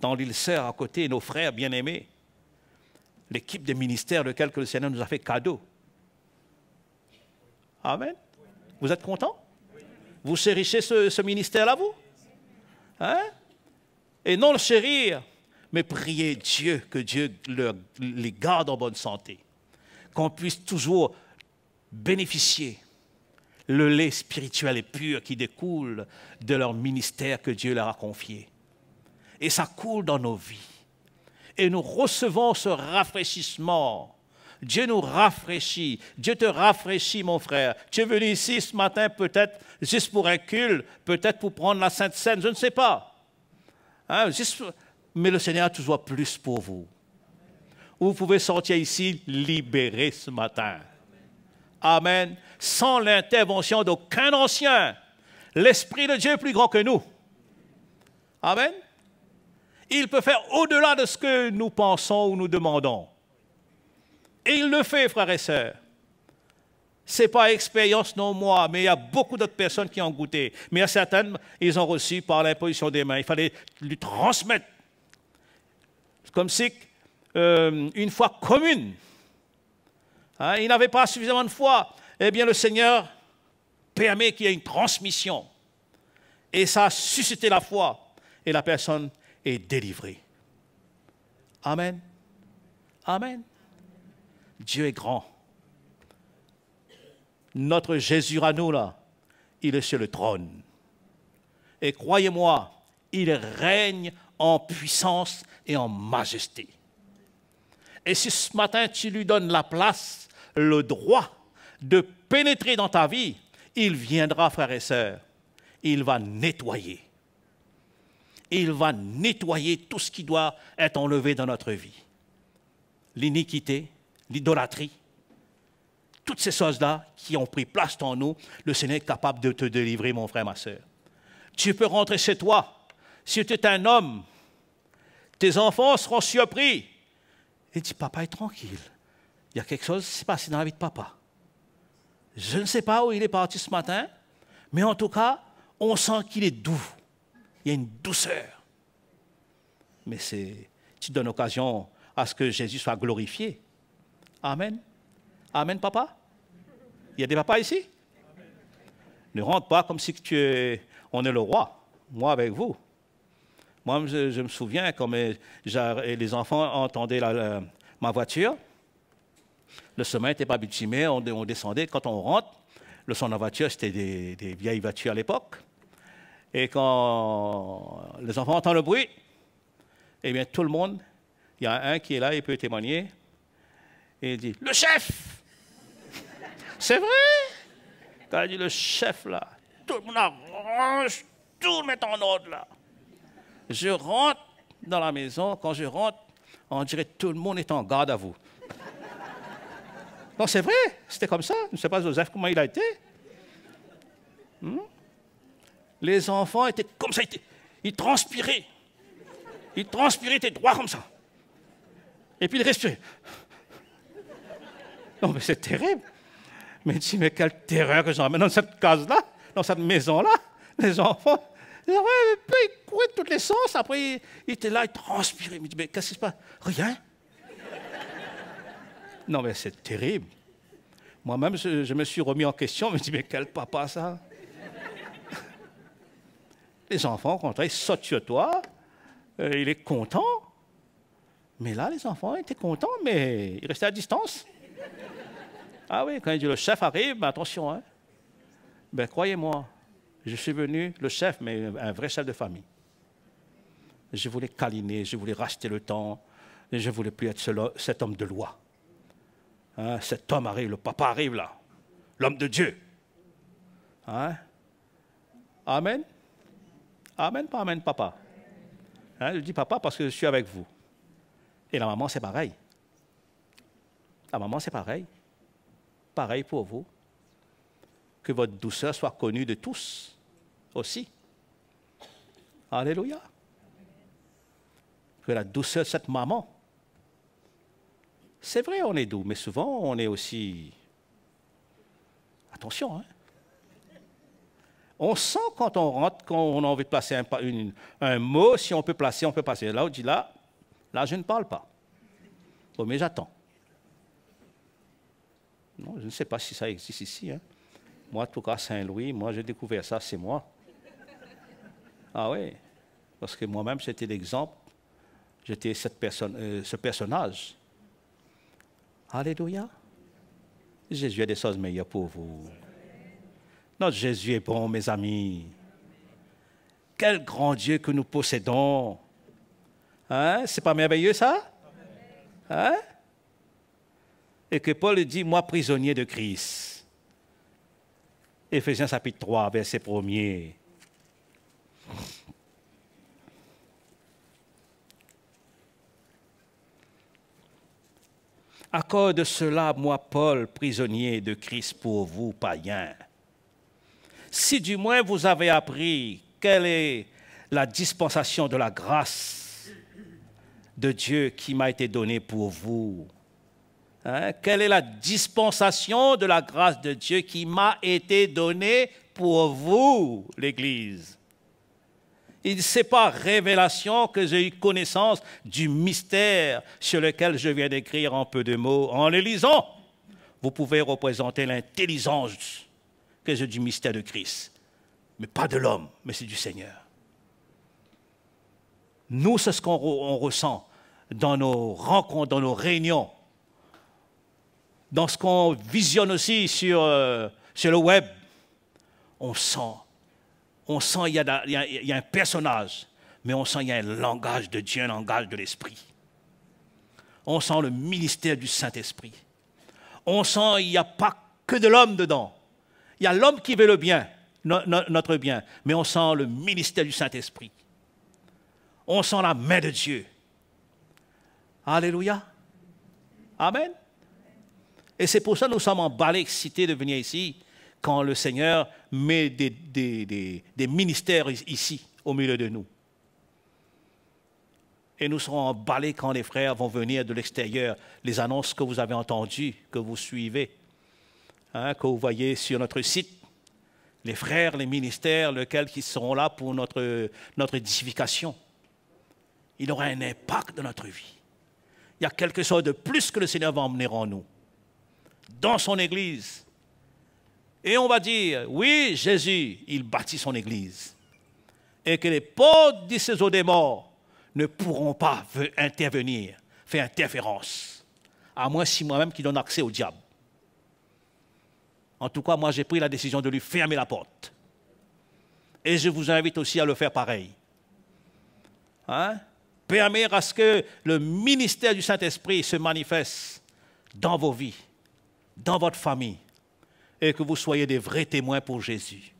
dans l'île Sœur à côté, nos frères bien-aimés, l'équipe des ministères lequel le Seigneur nous a fait cadeau. Amen. Vous êtes contents? Vous chérissez ce ministère-là, vous? Hein? Et non le chérir, mais prier Dieu, que Dieu les garde en bonne santé. Qu'on puisse toujours bénéficier le lait spirituel et pur qui découle de leur ministère que Dieu leur a confié. Et ça coule dans nos vies. Et nous recevons ce rafraîchissement. Dieu nous rafraîchit. Dieu te rafraîchit, mon frère. Tu es venu ici ce matin peut-être juste pour un culte, peut-être pour prendre la Sainte Seine, je ne sais pas. Hein, mais le Seigneur a toujours plus pour vous. Vous pouvez sortir ici libéré ce matin. Amen. Sans l'intervention d'aucun ancien. L'Esprit de Dieu est plus grand que nous. Amen. Il peut faire au-delà de ce que nous pensons ou nous demandons. Et il le fait, frères et sœurs. Ce n'est pas expérience, non moi, mais il y a beaucoup d'autres personnes qui ont goûté. Mais il y a certaines, ils ont reçu par l'imposition des mains. Il fallait lui transmettre. Comme si une foi commune. Hein, il n'avait pas suffisamment de foi. Eh bien, le Seigneur permet qu'il y ait une transmission. Et ça a suscité la foi. Et la personne est délivrée. Amen. Amen. Dieu est grand. Notre Jésus à nous, là, il est sur le trône. Et croyez-moi, il règne en puissance et en majesté. Et si ce matin, tu lui donnes la place, le droit de pénétrer dans ta vie, il viendra, frères et sœurs. Il va nettoyer. Il va nettoyer tout ce qui doit être enlevé dans notre vie. L'iniquité, l'idolâtrie, toutes ces choses-là qui ont pris place en nous, le Seigneur est capable de te délivrer, mon frère, ma soeur. Tu peux rentrer chez toi. Si tu es un homme, tes enfants seront surpris. Et dis, papa est tranquille. Il y a quelque chose qui s'est passé dans la vie de papa. Je ne sais pas où il est parti ce matin, mais en tout cas, on sent qu'il est doux. Il y a une douceur. Mais tu donnes occasion à ce que Jésus soit glorifié. Amen. Amen, papa? Il y a des papas ici? Ne rentre pas comme si on est le roi, moi avec vous. Moi, je me souviens quand les enfants entendaient ma voiture, le chemin n'était pas bitumé, on descendait. Quand on rentre, le son de la voiture, c'était des vieilles voitures à l'époque. Et quand les enfants entendent le bruit, eh bien, tout le monde, il y a un qui est là, il peut témoigner, et il dit « Le chef !» C'est vrai? Quand il dit « Le chef, là », tout le monde arrange, tout le met en ordre, là. Je rentre dans la maison, quand je rentre, on dirait que tout le monde est en garde à vous. Non, c'est vrai, c'était comme ça. Je ne sais pas, Joseph, comment il a été. Les enfants étaient comme ça, ils transpiraient. Ils transpiraient, étaient droits comme ça. Et puis ils respiraient. Non, mais c'est terrible. Mais dis, mais quelle terreur que j'emmène dans cette case-là, dans cette maison-là. Les enfants, ils couraient de tous les sens. Après, ils étaient là, ils transpiraient. Je me dis, mais qu'est-ce qui se passe? Rien. Non, mais c'est terrible. Moi-même, je me suis remis en question. Je me dis, mais quel papa, ça? Les enfants, quand ils sautent sur toi, il est content. Mais là, les enfants étaient contents, mais ils restaient à distance. Ah oui, quand il dit le chef arrive, ben attention, hein. Ben croyez-moi, je suis venu, le chef, mais un vrai chef de famille. Je voulais câliner, je voulais racheter le temps, et je ne voulais plus être cet homme de loi. Hein, cet homme arrive, le papa arrive là, l'homme de Dieu. Hein? Amen. Amen, pas amen, papa. Hein, je dis papa parce que je suis avec vous. Et la maman, c'est pareil. La maman, c'est pareil. Pareil pour vous. Que votre douceur soit connue de tous aussi. Alléluia. Que la douceur de cette maman. C'est vrai, on est doux, mais souvent, on est aussi... Attention, hein. On sent quand on rentre, quand on a envie de placer un mot, si on peut placer, on peut passer. Là, on dit là, je ne parle pas. Oh, mais j'attends. Non, je ne sais pas si ça existe ici. Hein. Moi, en tout cas, Saint-Louis, moi, j'ai découvert ça, c'est moi. Ah oui, parce que moi-même, j'étais l'exemple. J'étais ce personnage. Alléluia. Jésus a des choses meilleures pour vous. Notre Jésus est bon, mes amis. Quel grand Dieu que nous possédons. Hein? C'est pas merveilleux, ça? Hein? Et que Paul dit, moi, prisonnier de Christ. Éphésiens chapitre 3, verset 1er. Accorde cela, moi, Paul, prisonnier de Christ pour vous, païens. Si du moins vous avez appris quelle est la dispensation de la grâce de Dieu qui m'a été donnée pour vous. Hein? Quelle est la dispensation de la grâce de Dieu qui m'a été donnée pour vous, l'Église. Il c'est par révélation que j'ai eu connaissance du mystère sur lequel je viens d'écrire en peu de mots. En les lisant, vous pouvez représenter l'intelligence que j'ai du mystère de Christ. Mais pas de l'homme, mais c'est du Seigneur. Nous, c'est ce qu'on ressent dans nos rencontres, dans nos réunions, dans ce qu'on visionne aussi sur le web. On sent il y a un personnage, mais on sent il y a un langage de Dieu, un langage de l'Esprit. On sent le ministère du Saint-Esprit. On sent il n'y a pas que de l'homme dedans. Il y a l'homme qui veut le bien, notre bien, mais on sent le ministère du Saint-Esprit. On sent la main de Dieu. Alléluia. Amen. Et c'est pour ça que nous sommes emballés, excités de venir ici, quand le Seigneur met des ministères ici, au milieu de nous. Et nous serons emballés quand les frères vont venir de l'extérieur, les annonces que vous avez entendues, que vous suivez, hein, que vous voyez sur notre site, les frères, les ministères, lesquels qui seront là pour notre édification. Il aura un impact dans notre vie. Il y a quelque chose de plus que le Seigneur va emmener en nous. dans son Église. Et on va dire, oui, Jésus, il bâtit son Église. Et que les portes du séjour des morts ne pourront pas intervenir, faire interférence. À moins si moi-même qui donne accès au diable. En tout cas, moi j'ai pris la décision de lui fermer la porte. Et je vous invite aussi à le faire pareil. Hein? Permettre à ce que le ministère du Saint-Esprit se manifeste dans vos vies, dans votre famille, et que vous soyez des vrais témoins pour Jésus.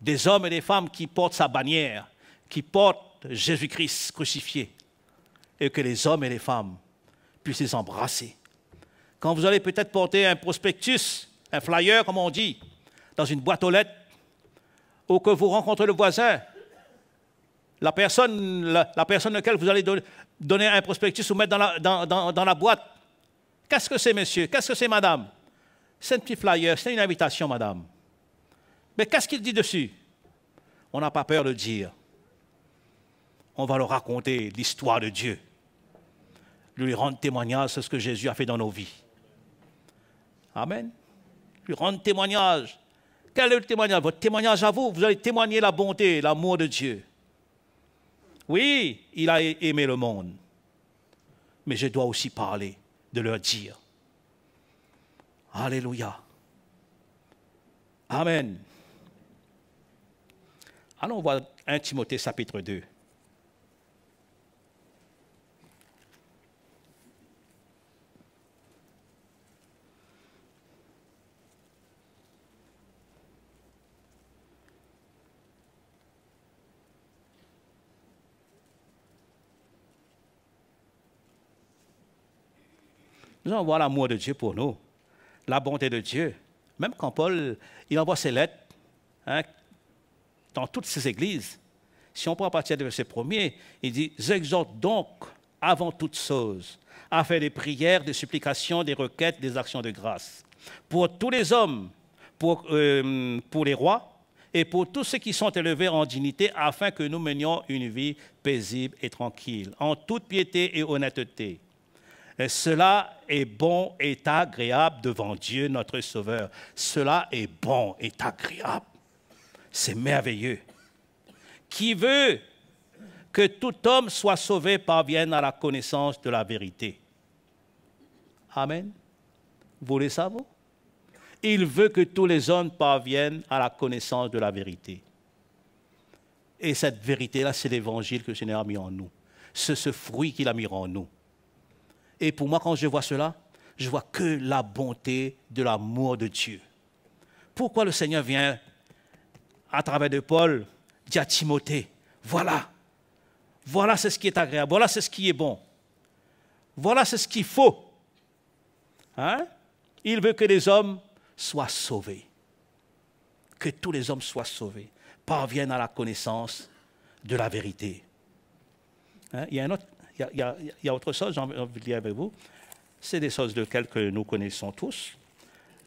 Des hommes et des femmes qui portent sa bannière, qui portent Jésus-Christ crucifié, et que les hommes et les femmes puissent les embrasser. Quand vous allez peut-être porter un prospectus, un flyer, comme on dit, dans une boîte aux lettres, ou que vous rencontrez le voisin, la personne à laquelle vous allez donner un prospectus ou mettre dans la boîte, qu'est-ce que c'est, monsieur? Qu'est-ce que c'est, madame? C'est un petit flyer, c'est une invitation, madame. Mais qu'est-ce qu'il dit dessus? On n'a pas peur de le dire. On va leur raconter l'histoire de Dieu. Lui rendre témoignage de ce que Jésus a fait dans nos vies. Amen. Lui rendre témoignage. Quel est le témoignage? Votre témoignage à vous. Vous allez témoigner la bonté, l'amour de Dieu. Oui, il a aimé le monde. Mais je dois aussi parler, de leur dire. Alléluia. Amen. Allons voir 1 Timothée chapitre 2. Nous allons voir l'amour de Dieu pour nous, la bonté de Dieu. Même quand Paul il envoie ses lettres dans toutes ces églises, si on prend à partir du verset 1er, il dit « J'exhorte donc avant toute chose à faire des prières, des supplications, des requêtes, des actions de grâce pour tous les hommes, pour les rois et pour tous ceux qui sont élevés en dignité, afin que nous menions une vie paisible et tranquille, en toute piété et honnêteté. Et cela est bon et agréable devant Dieu, notre Sauveur. Cela est bon et agréable. C'est merveilleux. Qui veut que tout homme soit sauvé parvienne à la connaissance de la vérité. Amen. Vous voulez ça, vous? Il veut que tous les hommes parviennent à la connaissance de la vérité. Et cette vérité-là, c'est l'évangile que le Seigneur a mis en nous. C'est ce fruit qu'il a mis en nous. Et pour moi, quand je vois cela, je vois que la bonté de l'amour de Dieu. Pourquoi le Seigneur vient, à travers de Paul, dire à Timothée, voilà c'est ce qui est agréable, voilà c'est ce qui est bon, voilà c'est ce qu'il faut. Hein? Il veut que les hommes soient sauvés, que tous les hommes soient sauvés, parviennent à la connaissance de la vérité. Hein? Il y a autre chose, j'ai envie de dire avec vous. C'est des choses que nous connaissons tous.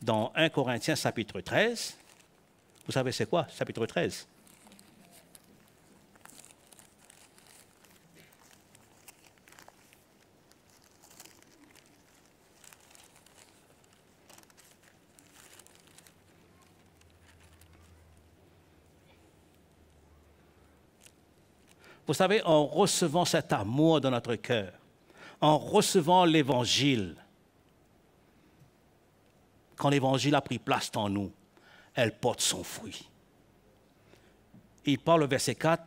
Dans 1 Corinthiens chapitre 13, vous savez c'est quoi, chapitre 13? Vous savez, en recevant cet amour dans notre cœur, en recevant l'Évangile, quand l'Évangile a pris place en nous, elle porte son fruit. Il parle au verset 4,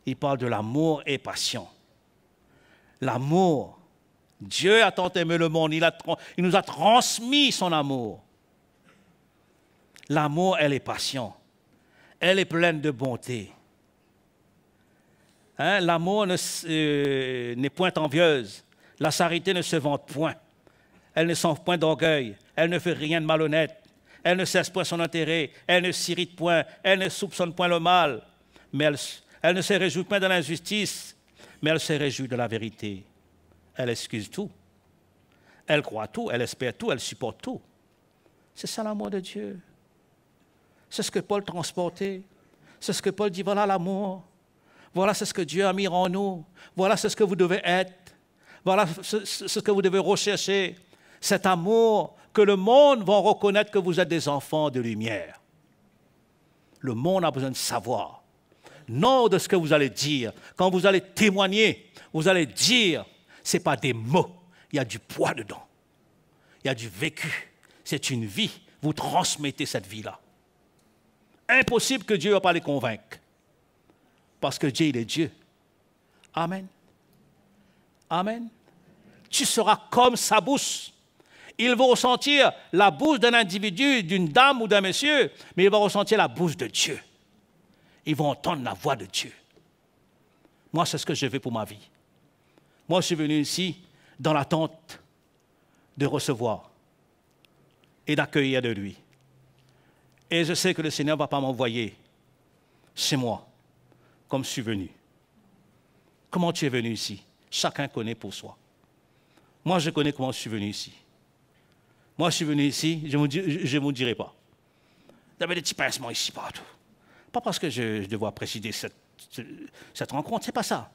il parle de l'amour et passion. L'amour, Dieu a tant aimé le monde, il nous a transmis son amour. L'amour, elle est passion, elle est pleine de bonté. Hein, l'amour n'est point envieuse. La charité ne se vante point. Elle ne s'enfle point d'orgueil. Elle ne fait rien de malhonnête. Elle ne cesse point son intérêt. Elle ne s'irrite point. Elle ne soupçonne point le mal. Mais elle ne se réjouit point de l'injustice. Mais elle se réjouit de la vérité. Elle excuse tout. Elle croit tout. Elle espère tout. Elle supporte tout. C'est ça l'amour de Dieu. C'est ce que Paul transportait. C'est ce que Paul dit, voilà l'amour. Voilà c'est ce que Dieu a mis en nous. Voilà c'est ce que vous devez être. Voilà ce que vous devez rechercher. Cet amour que le monde va reconnaître que vous êtes des enfants de lumière. Le monde a besoin de savoir. Non de ce que vous allez dire. Quand vous allez témoigner, vous allez dire, ce n'est pas des mots, il y a du poids dedans. Il y a du vécu. C'est une vie. Vous transmettez cette vie-là. Impossible que Dieu ne va pas les convaincre. Parce que Dieu, il est Dieu. Amen. Amen. Tu seras comme sa bouche. Il va ressentir la bouche d'un individu, d'une dame ou d'un monsieur, mais il va ressentir la bouche de Dieu. Ils vont entendre la voix de Dieu. Moi, c'est ce que je veux pour ma vie. Moi, je suis venu ici dans l'attente de recevoir et d'accueillir de lui. Et je sais que le Seigneur ne va pas m'envoyer chez moi comme je suis venu. Comment tu es venu ici? Chacun connaît pour soi. Moi, je connais comment je suis venu ici. Moi, je suis venu ici, je ne vous dirai pas. Il y avait des petits pincements ici partout. Pas parce que je dois présider cette rencontre, c'est pas ça.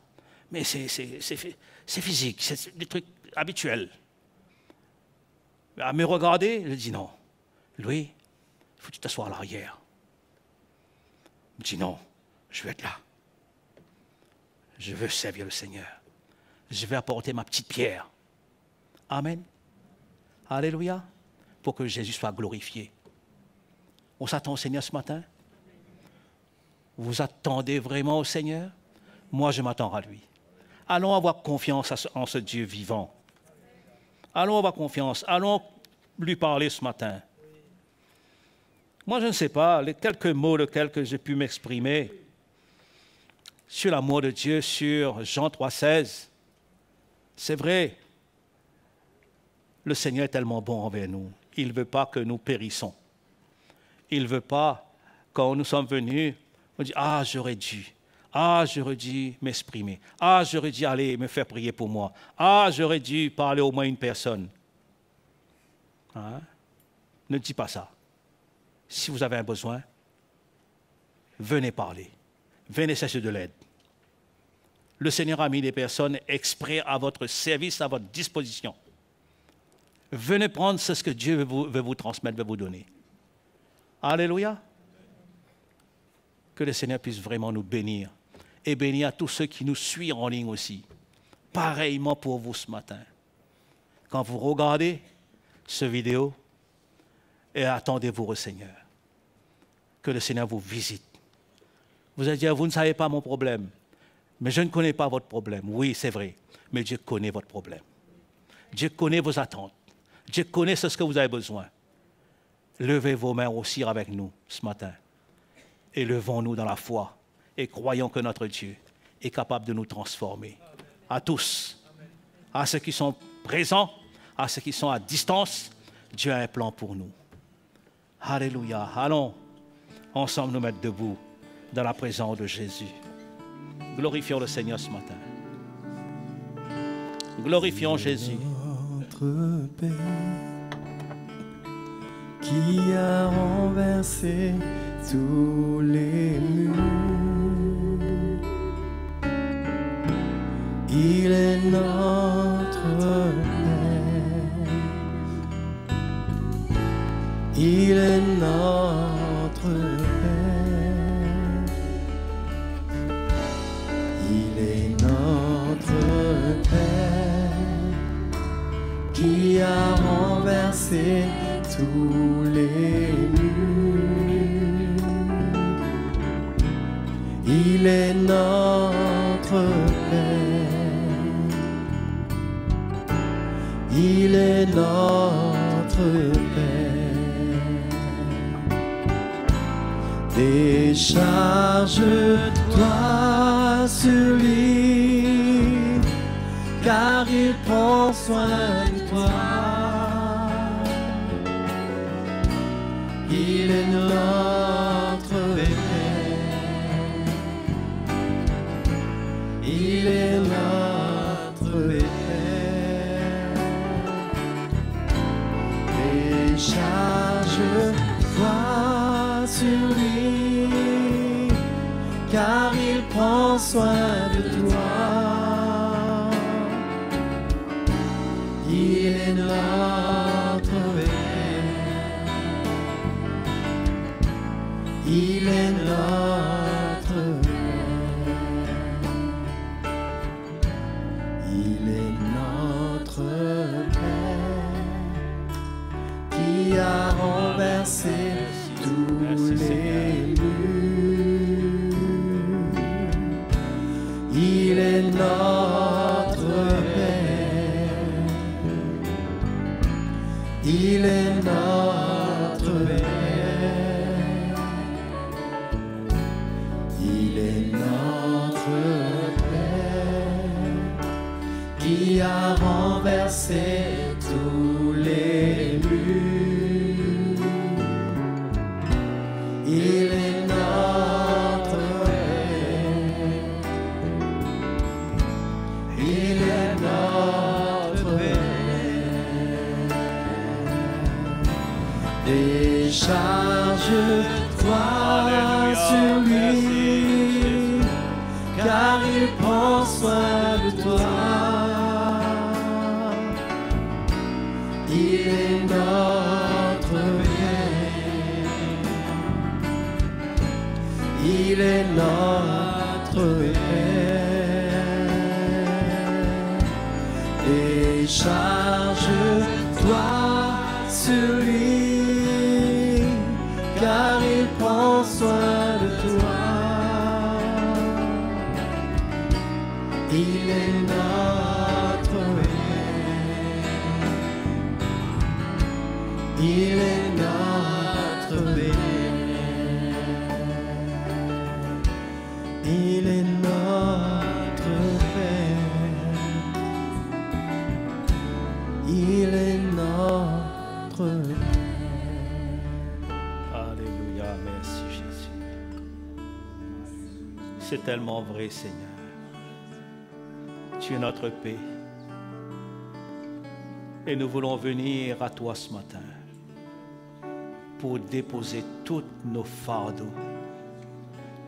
Mais c'est physique, c'est des trucs habituels. À me regarder, je dis non. Louis, il faut que tu t'assoies à l'arrière. Je dis non, je veux être là. Je veux servir le Seigneur. Je vais apporter ma petite pierre. Amen. Alléluia. Pour que Jésus soit glorifié. On s'attend au Seigneur ce matin? Vous attendez vraiment au Seigneur? Moi, je m'attends à lui. Allons avoir confiance en ce Dieu vivant. Allons avoir confiance. Allons lui parler ce matin. Moi, je ne sais pas, les quelques mots que j'ai pu m'exprimer sur l'amour de Dieu, sur Jean 3,16. C'est vrai, le Seigneur est tellement bon envers nous. Il ne veut pas que nous périssons. Il ne veut pas, quand nous sommes venus, on dit « Ah, j'aurais dû. Ah, j'aurais dû m'exprimer. Ah, j'aurais dû aller me faire prier pour moi. Ah, j'aurais dû parler au moins à une personne. » Hein? Ne dis pas ça. Si vous avez un besoin, venez parler. Venez chercher de l'aide. Le Seigneur a mis des personnes exprès à votre service, à votre disposition. Venez prendre ce que Dieu veut vous transmettre, veut vous donner. Alléluia. Que le Seigneur puisse vraiment nous bénir et bénir à tous ceux qui nous suivent en ligne aussi. Pareillement pour vous ce matin. Quand vous regardez cette vidéo, et attendez-vous au Seigneur. Que le Seigneur vous visite. Vous allez dire, vous ne savez pas mon problème, mais je ne connais pas votre problème. Oui, c'est vrai, mais Dieu connaît votre problème. Dieu connaît vos attentes. Dieu connaît ce que vous avez besoin. Levez vos mains aussi avec nous ce matin. Et levons-nous dans la foi et croyons que notre Dieu est capable de nous transformer. À tous, à ceux qui sont présents, à ceux qui sont à distance, Dieu a un plan pour nous. Alléluia. Allons ensemble nous mettre debout dans la présence de Jésus. Glorifions le Seigneur ce matin. Glorifions Jésus. Notre Père qui a renversé tous les murs, il est notre Père, il est notre Père, il est notre Père qui a renversé tous les murs. Il est notre Père. Il est notre Père. Décharge-toi sur lui, car il prend soin de toi. Il est notre Père. Il est notre Père. Décharge-toi sur lui, car il prend soin de toi. Il est notre Père. Il est notre Père qui a renversé tous les murs. Il est notre Père. Il est notre Père. Il est notre Père qui a renversé tous les murs. Il est notre Père. Il est notre Père. Décharge-toi sur lui, car il prend soin de toi. Il est notre Père. Il est notre Père. Décharge-toi sur lui, car il prend soin de toi. Il est notre Père. Il est notre Père. Il est notre Père. Il est notre Père. Alléluia, merci Jésus. C'est tellement vrai, Seigneur. Tu es notre paix. Et nous voulons venir à toi ce matin pour déposer tous nos fardeaux,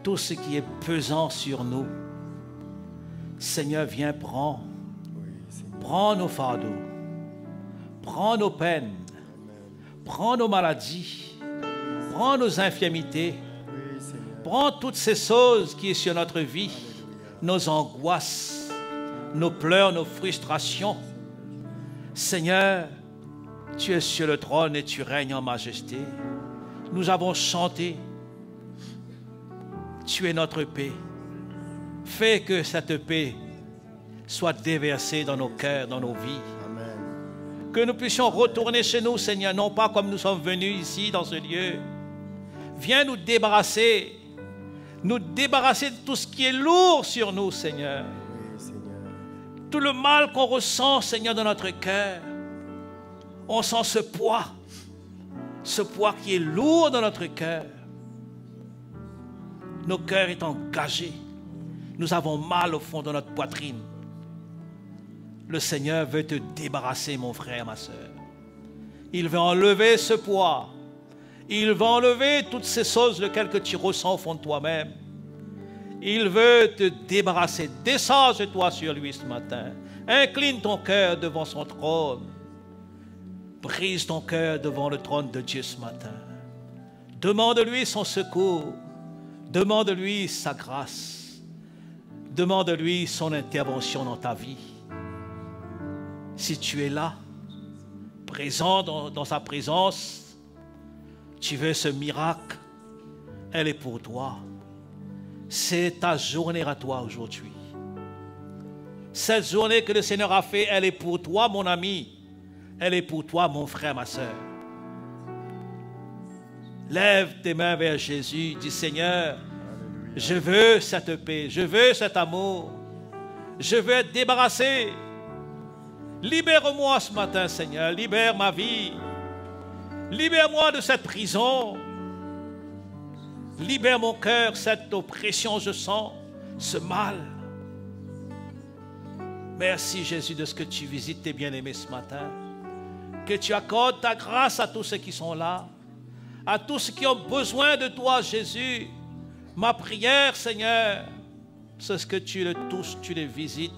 tout ce qui est pesant sur nous. Seigneur, viens, prends nos fardeaux, prends nos peines, prends nos maladies, prends nos infirmités, prends toutes ces choses qui sont sur notre vie, nos angoisses, nos pleurs, nos frustrations. Seigneur, tu es sur le trône et tu règnes en majesté. Nous avons chanté. Tu es notre paix. Fais que cette paix soit déversée dans nos cœurs, dans nos vies. Amen. Que nous puissions retourner chez nous, Seigneur, non pas comme nous sommes venus ici, dans ce lieu. Viens nous débarrasser de tout ce qui est lourd sur nous, Seigneur. Tout le mal qu'on ressent, Seigneur, dans notre cœur. On sent ce poids qui est lourd dans notre cœur. Nos cœurs sont engagés. Nous avons mal au fond de notre poitrine. Le Seigneur veut te débarrasser, mon frère, ma soeur. Il veut enlever ce poids. Il veut enlever toutes ces choses que tu ressens au fond de toi-même. Il veut te débarrasser. Décharge-toi sur lui ce matin. Incline ton cœur devant son trône. Brise ton cœur devant le trône de Dieu ce matin. Demande-lui son secours. Demande-lui sa grâce. Demande-lui son intervention dans ta vie. Si tu es là, présent dans sa présence, tu veux ce miracle, elle est pour toi. C'est ta journée à toi aujourd'hui. Cette journée que le Seigneur a fait, elle est pour toi, mon ami. Elle est pour toi, mon frère, ma soeur. Lève tes mains vers Jésus. Dis, Seigneur, je veux cette paix, je veux cet amour. Je veux être débarrassé. Libère-moi ce matin, Seigneur. Libère ma vie. Libère-moi de cette prison. Libère mon cœur, cette oppression, je sens, ce mal. Merci Jésus de ce que tu visites tes bien-aimés ce matin. Que tu accordes ta grâce à tous ceux qui sont là, à tous ceux qui ont besoin de toi, Jésus. Ma prière, Seigneur, c'est que tu les touches, tu les visites.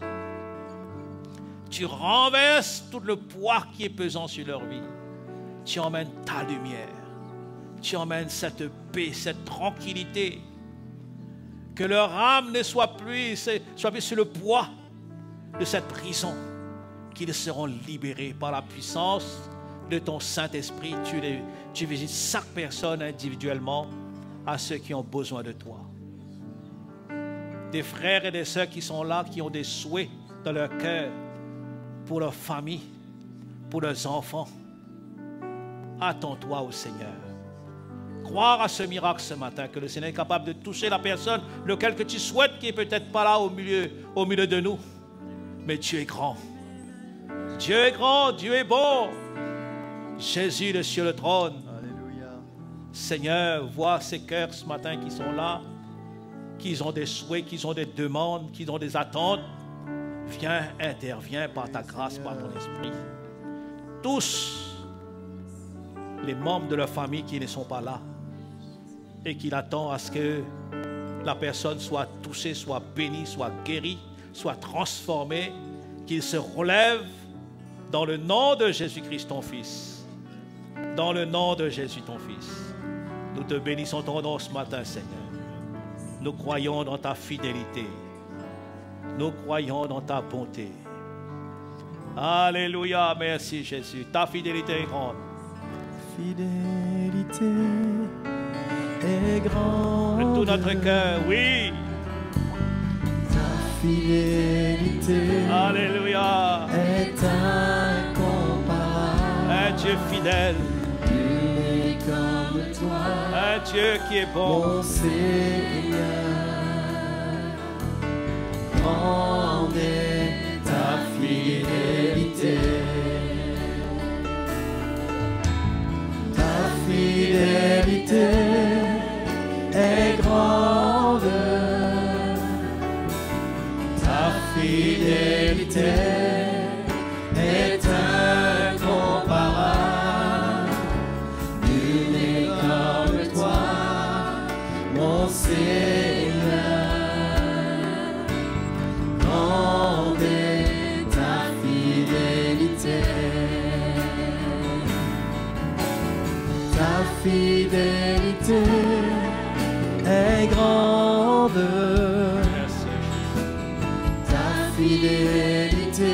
Tu renverses tout le poids qui est pesant sur leur vie. Tu emmènes ta lumière. Tu emmènes cette paix, cette tranquillité. Que leur âme ne soit plus sur le poids. de cette prison, qu'ils seront libérés par la puissance de ton Saint-Esprit. Tu visites chaque personne individuellement à ceux qui ont besoin de toi. Des frères et des sœurs qui sont là, qui ont des souhaits dans leur cœur pour leur famille, pour leurs enfants. Attends-toi au Seigneur. Croire à ce miracle ce matin, que le Seigneur est capable de toucher la personne, lequel que tu souhaites, qui n'est peut-être pas là au milieu de nous. Mais Dieu est grand. Dieu est grand, Dieu est bon. Jésus est sur le trône. Alléluia. Seigneur, vois ces cœurs ce matin qui sont là, qui ont des souhaits, qui ont des demandes, qui ont des attentes. Viens, interviens par ta grâce, par ton esprit. Tous les membres de leur famille qui ne sont pas là et qui attendent à ce que la personne soit touchée, soit bénie, soit guérie, soit transformée, qu'ils se relèvent dans le nom de Jésus-Christ, ton Fils. Dans le nom de Jésus, ton Fils. Nous te bénissons ton nom ce matin, Seigneur. Nous croyons dans ta fidélité. Nous croyons dans ta bonté. Alléluia, merci Jésus. Ta fidélité est grande. Fidélité est grande. De tout notre cœur, oui. Ta fidélité Alléluia. est incomparable. Un Dieu fidèle. Nul n'est comme toi, Un Dieu qui est bon. mon Seigneur. Grande est ta fidélité. Ta fidélité est grande. Ta fidélité est incomparable. Nul n'est comme toi, mon Seigneur. Grande est ta fidélité. Ta fidélité est grande. Merci. Ta fidélité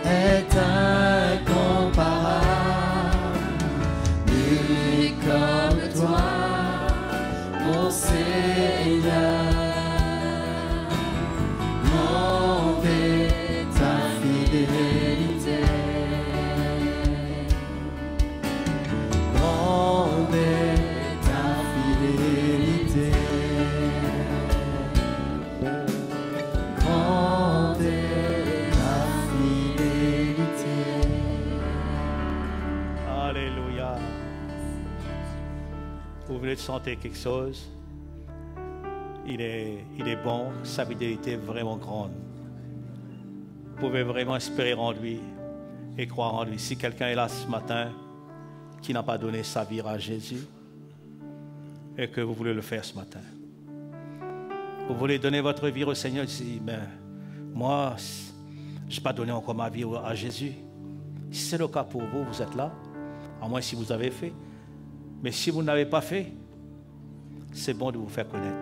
est incomparable. Nul n'est comme toi, mon Seigneur. Grande est ta fidélité. Grande est ta fidélité. Grande est ta fidélité. Alléluia. Vous venez de sentir quelque chose. Il est bon, sa fidélité est vraiment grande. Vous pouvez vraiment espérer en lui et croire en lui. Si quelqu'un est là ce matin qui n'a pas donné sa vie à Jésus et que vous voulez le faire ce matin, vous voulez donner votre vie au Seigneur, dites, mais moi, je n'ai pas donné encore ma vie à Jésus. Si c'est le cas pour vous, vous êtes là, à moins si vous avez fait. Mais si vous n'avez pas fait, c'est bon de vous faire connaître.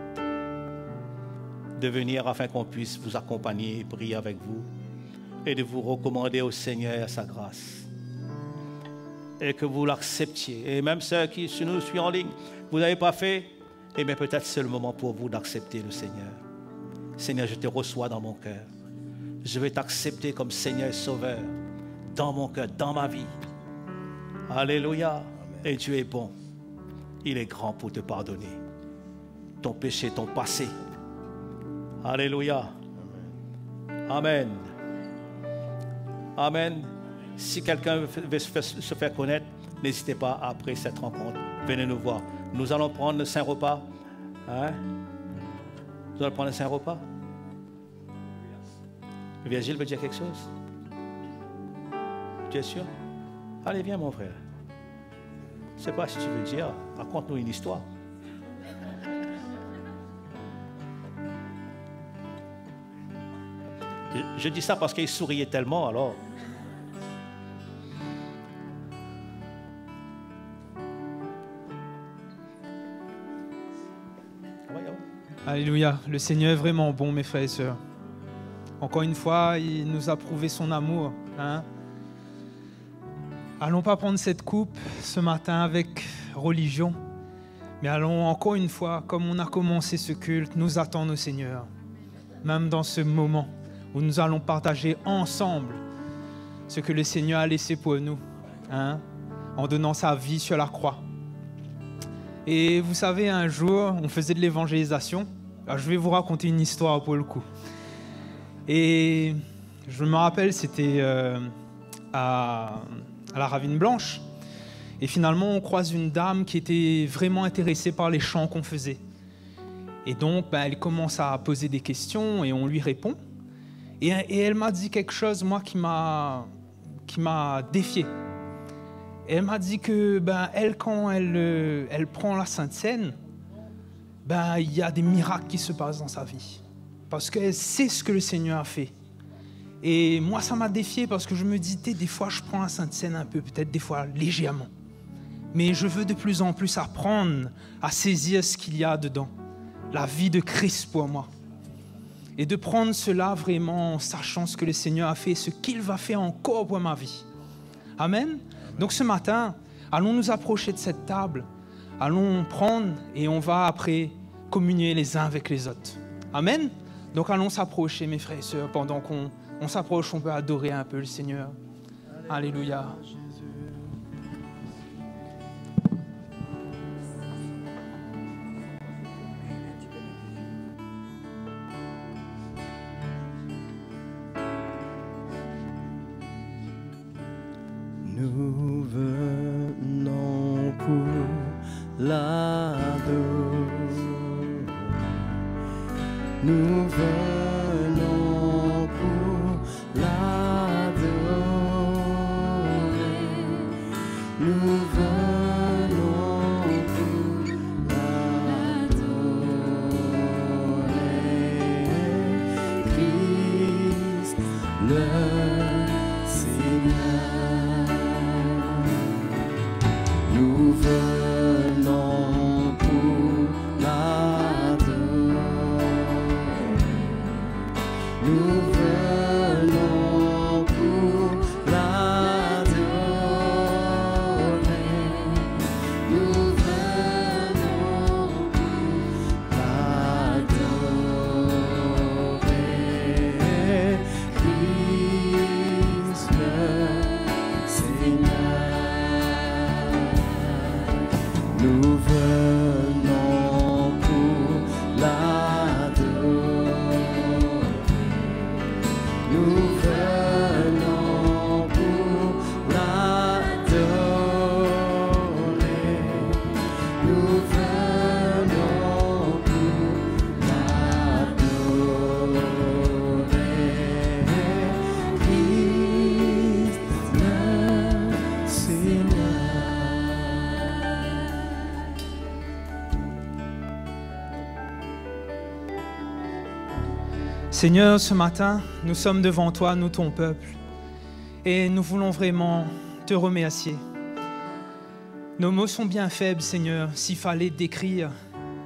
De venir afin qu'on puisse vous accompagner et prier avec vous et de vous recommander au Seigneur et à sa grâce. Et que vous l'acceptiez. Et même ceux qui nous suivent en ligne, vous n'avez pas fait, eh bien peut-être c'est le moment pour vous d'accepter le Seigneur. Seigneur, je te reçois dans mon cœur. Je vais t'accepter comme Seigneur et Sauveur dans mon cœur, dans ma vie. Alléluia. Et Dieu est bon. Il est grand pour te pardonner. Ton péché, ton passé. Alléluia. Amen. Amen. Si quelqu'un veut se faire connaître, n'hésitez pas après cette rencontre. Venez nous voir. Nous allons prendre le Saint-Repas. Hein? Nous allons prendre le Saint-Repas. Virgile veut dire quelque chose? Tu es sûr? Allez, viens mon frère. Je ne sais pas si tu veux dire. Raconte-nous une histoire. Je dis ça parce qu'il souriait tellement, alors. Alléluia. Le Seigneur est vraiment bon, mes frères et sœurs. Encore une fois, il nous a prouvé son amour. Hein? Allons pas prendre cette coupe ce matin avec religion, mais allons encore une fois, comme on a commencé ce culte, nous attendre au Seigneur. Même dans ce moment où nous allons partager ensemble ce que le Seigneur a laissé pour nous, hein, en donnant sa vie sur la croix. Et vous savez, un jour, on faisait de l'évangélisation. Alors, je vais vous raconter une histoire pour le coup. Et je me rappelle, c'était à la Ravine Blanche. Et finalement, on croise une dame qui était vraiment intéressée par les chants qu'on faisait. Et donc, elle commence à poser des questions et on lui répond. Et elle m'a dit quelque chose, moi, qui m'a défié. Et elle m'a dit que, elle, quand elle prend la Sainte Seine, il y a des miracles qui se passent dans sa vie. Parce qu'elle sait ce que le Seigneur a fait. Et moi, ça m'a défié parce que je me dis, des fois, je prends la Sainte Seine un peu, peut-être des fois légèrement. Mais je veux de plus en plus apprendre à saisir ce qu'il y a dedans. La vie de Christ pour moi. Et de prendre cela vraiment en sachant ce que le Seigneur a fait, ce qu'il va faire encore pour ma vie. Amen. Donc ce matin, allons nous approcher de cette table. Allons prendre et on va après communier les uns avec les autres. Amen. Donc allons s'approcher, mes frères et sœurs, pendant qu'on s'approche, on peut adorer un peu le Seigneur. Alléluia. Nous venons pour l'adorer. Nous venons pour l'adorer. Nous venons pour l'adorer. Christ le Seigneur. Nous venons pour l'adorer. Nous venons pour l'adorer. Nous venons pour l'adorer. Christ le Seigneur. Nous venons pour l'adorer. Nous venons pour l'adorer. Nous venons pour l'adorer. Christ le Seigneur. Seigneur, ce matin, nous sommes devant toi, nous ton peuple, et nous voulons vraiment te remercier. Nos mots sont bien faibles, Seigneur, s'il fallait décrire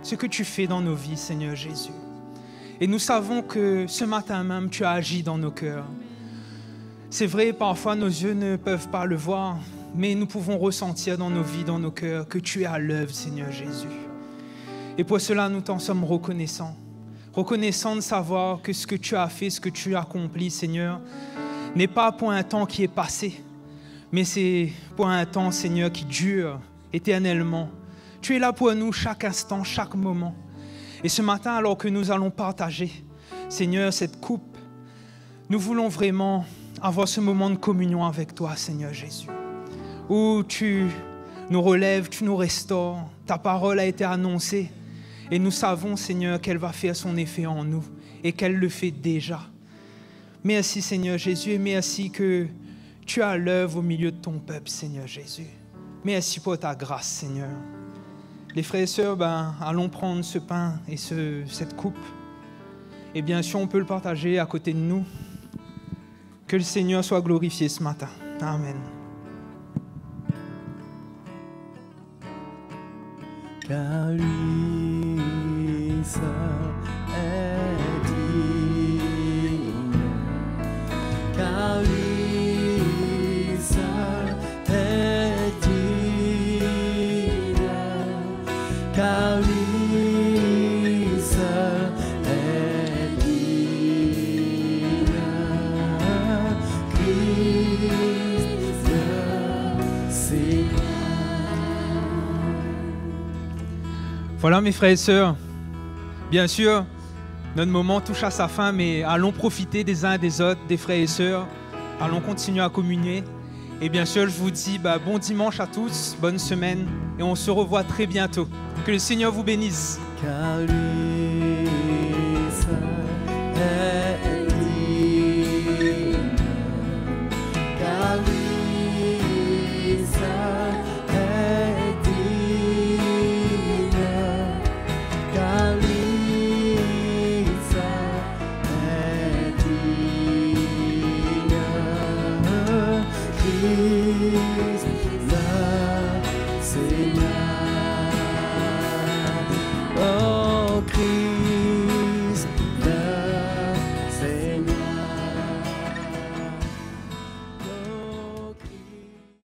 ce que tu fais dans nos vies, Seigneur Jésus. Et nous savons que ce matin même, tu as agi dans nos cœurs. C'est vrai, parfois nos yeux ne peuvent pas le voir, mais nous pouvons ressentir dans nos vies, dans nos cœurs, que tu es à l'œuvre, Seigneur Jésus. Et pour cela, nous t'en sommes reconnaissants. Reconnaissant de savoir que ce que tu as fait, ce que tu as accompli, Seigneur, n'est pas pour un temps qui est passé, mais c'est pour un temps, Seigneur, qui dure éternellement. Tu es là pour nous chaque instant, chaque moment. Et ce matin, alors que nous allons partager, Seigneur, cette coupe, nous voulons vraiment avoir ce moment de communion avec toi, Seigneur Jésus, où tu nous relèves, tu nous restaures, ta parole a été annoncée. Et nous savons, Seigneur, qu'elle va faire son effet en nous et qu'elle le fait déjà. Merci, Seigneur Jésus, et merci que tu as l'œuvre au milieu de ton peuple, Seigneur Jésus. Merci pour ta grâce, Seigneur. Les frères et sœurs, allons prendre ce pain et cette coupe. Et bien sûr, on peut le partager à côté de nous. Que le Seigneur soit glorifié ce matin. Amen. Car lui seul est digne Voilà mes frères et sœurs, bien sûr, notre moment touche à sa fin, mais allons profiter des uns et des autres, des frères et sœurs, allons continuer à communier. Et bien sûr, je vous dis bon dimanche à tous, bonne semaine, et on se revoit très bientôt. Que le Seigneur vous bénisse. Car lui seul est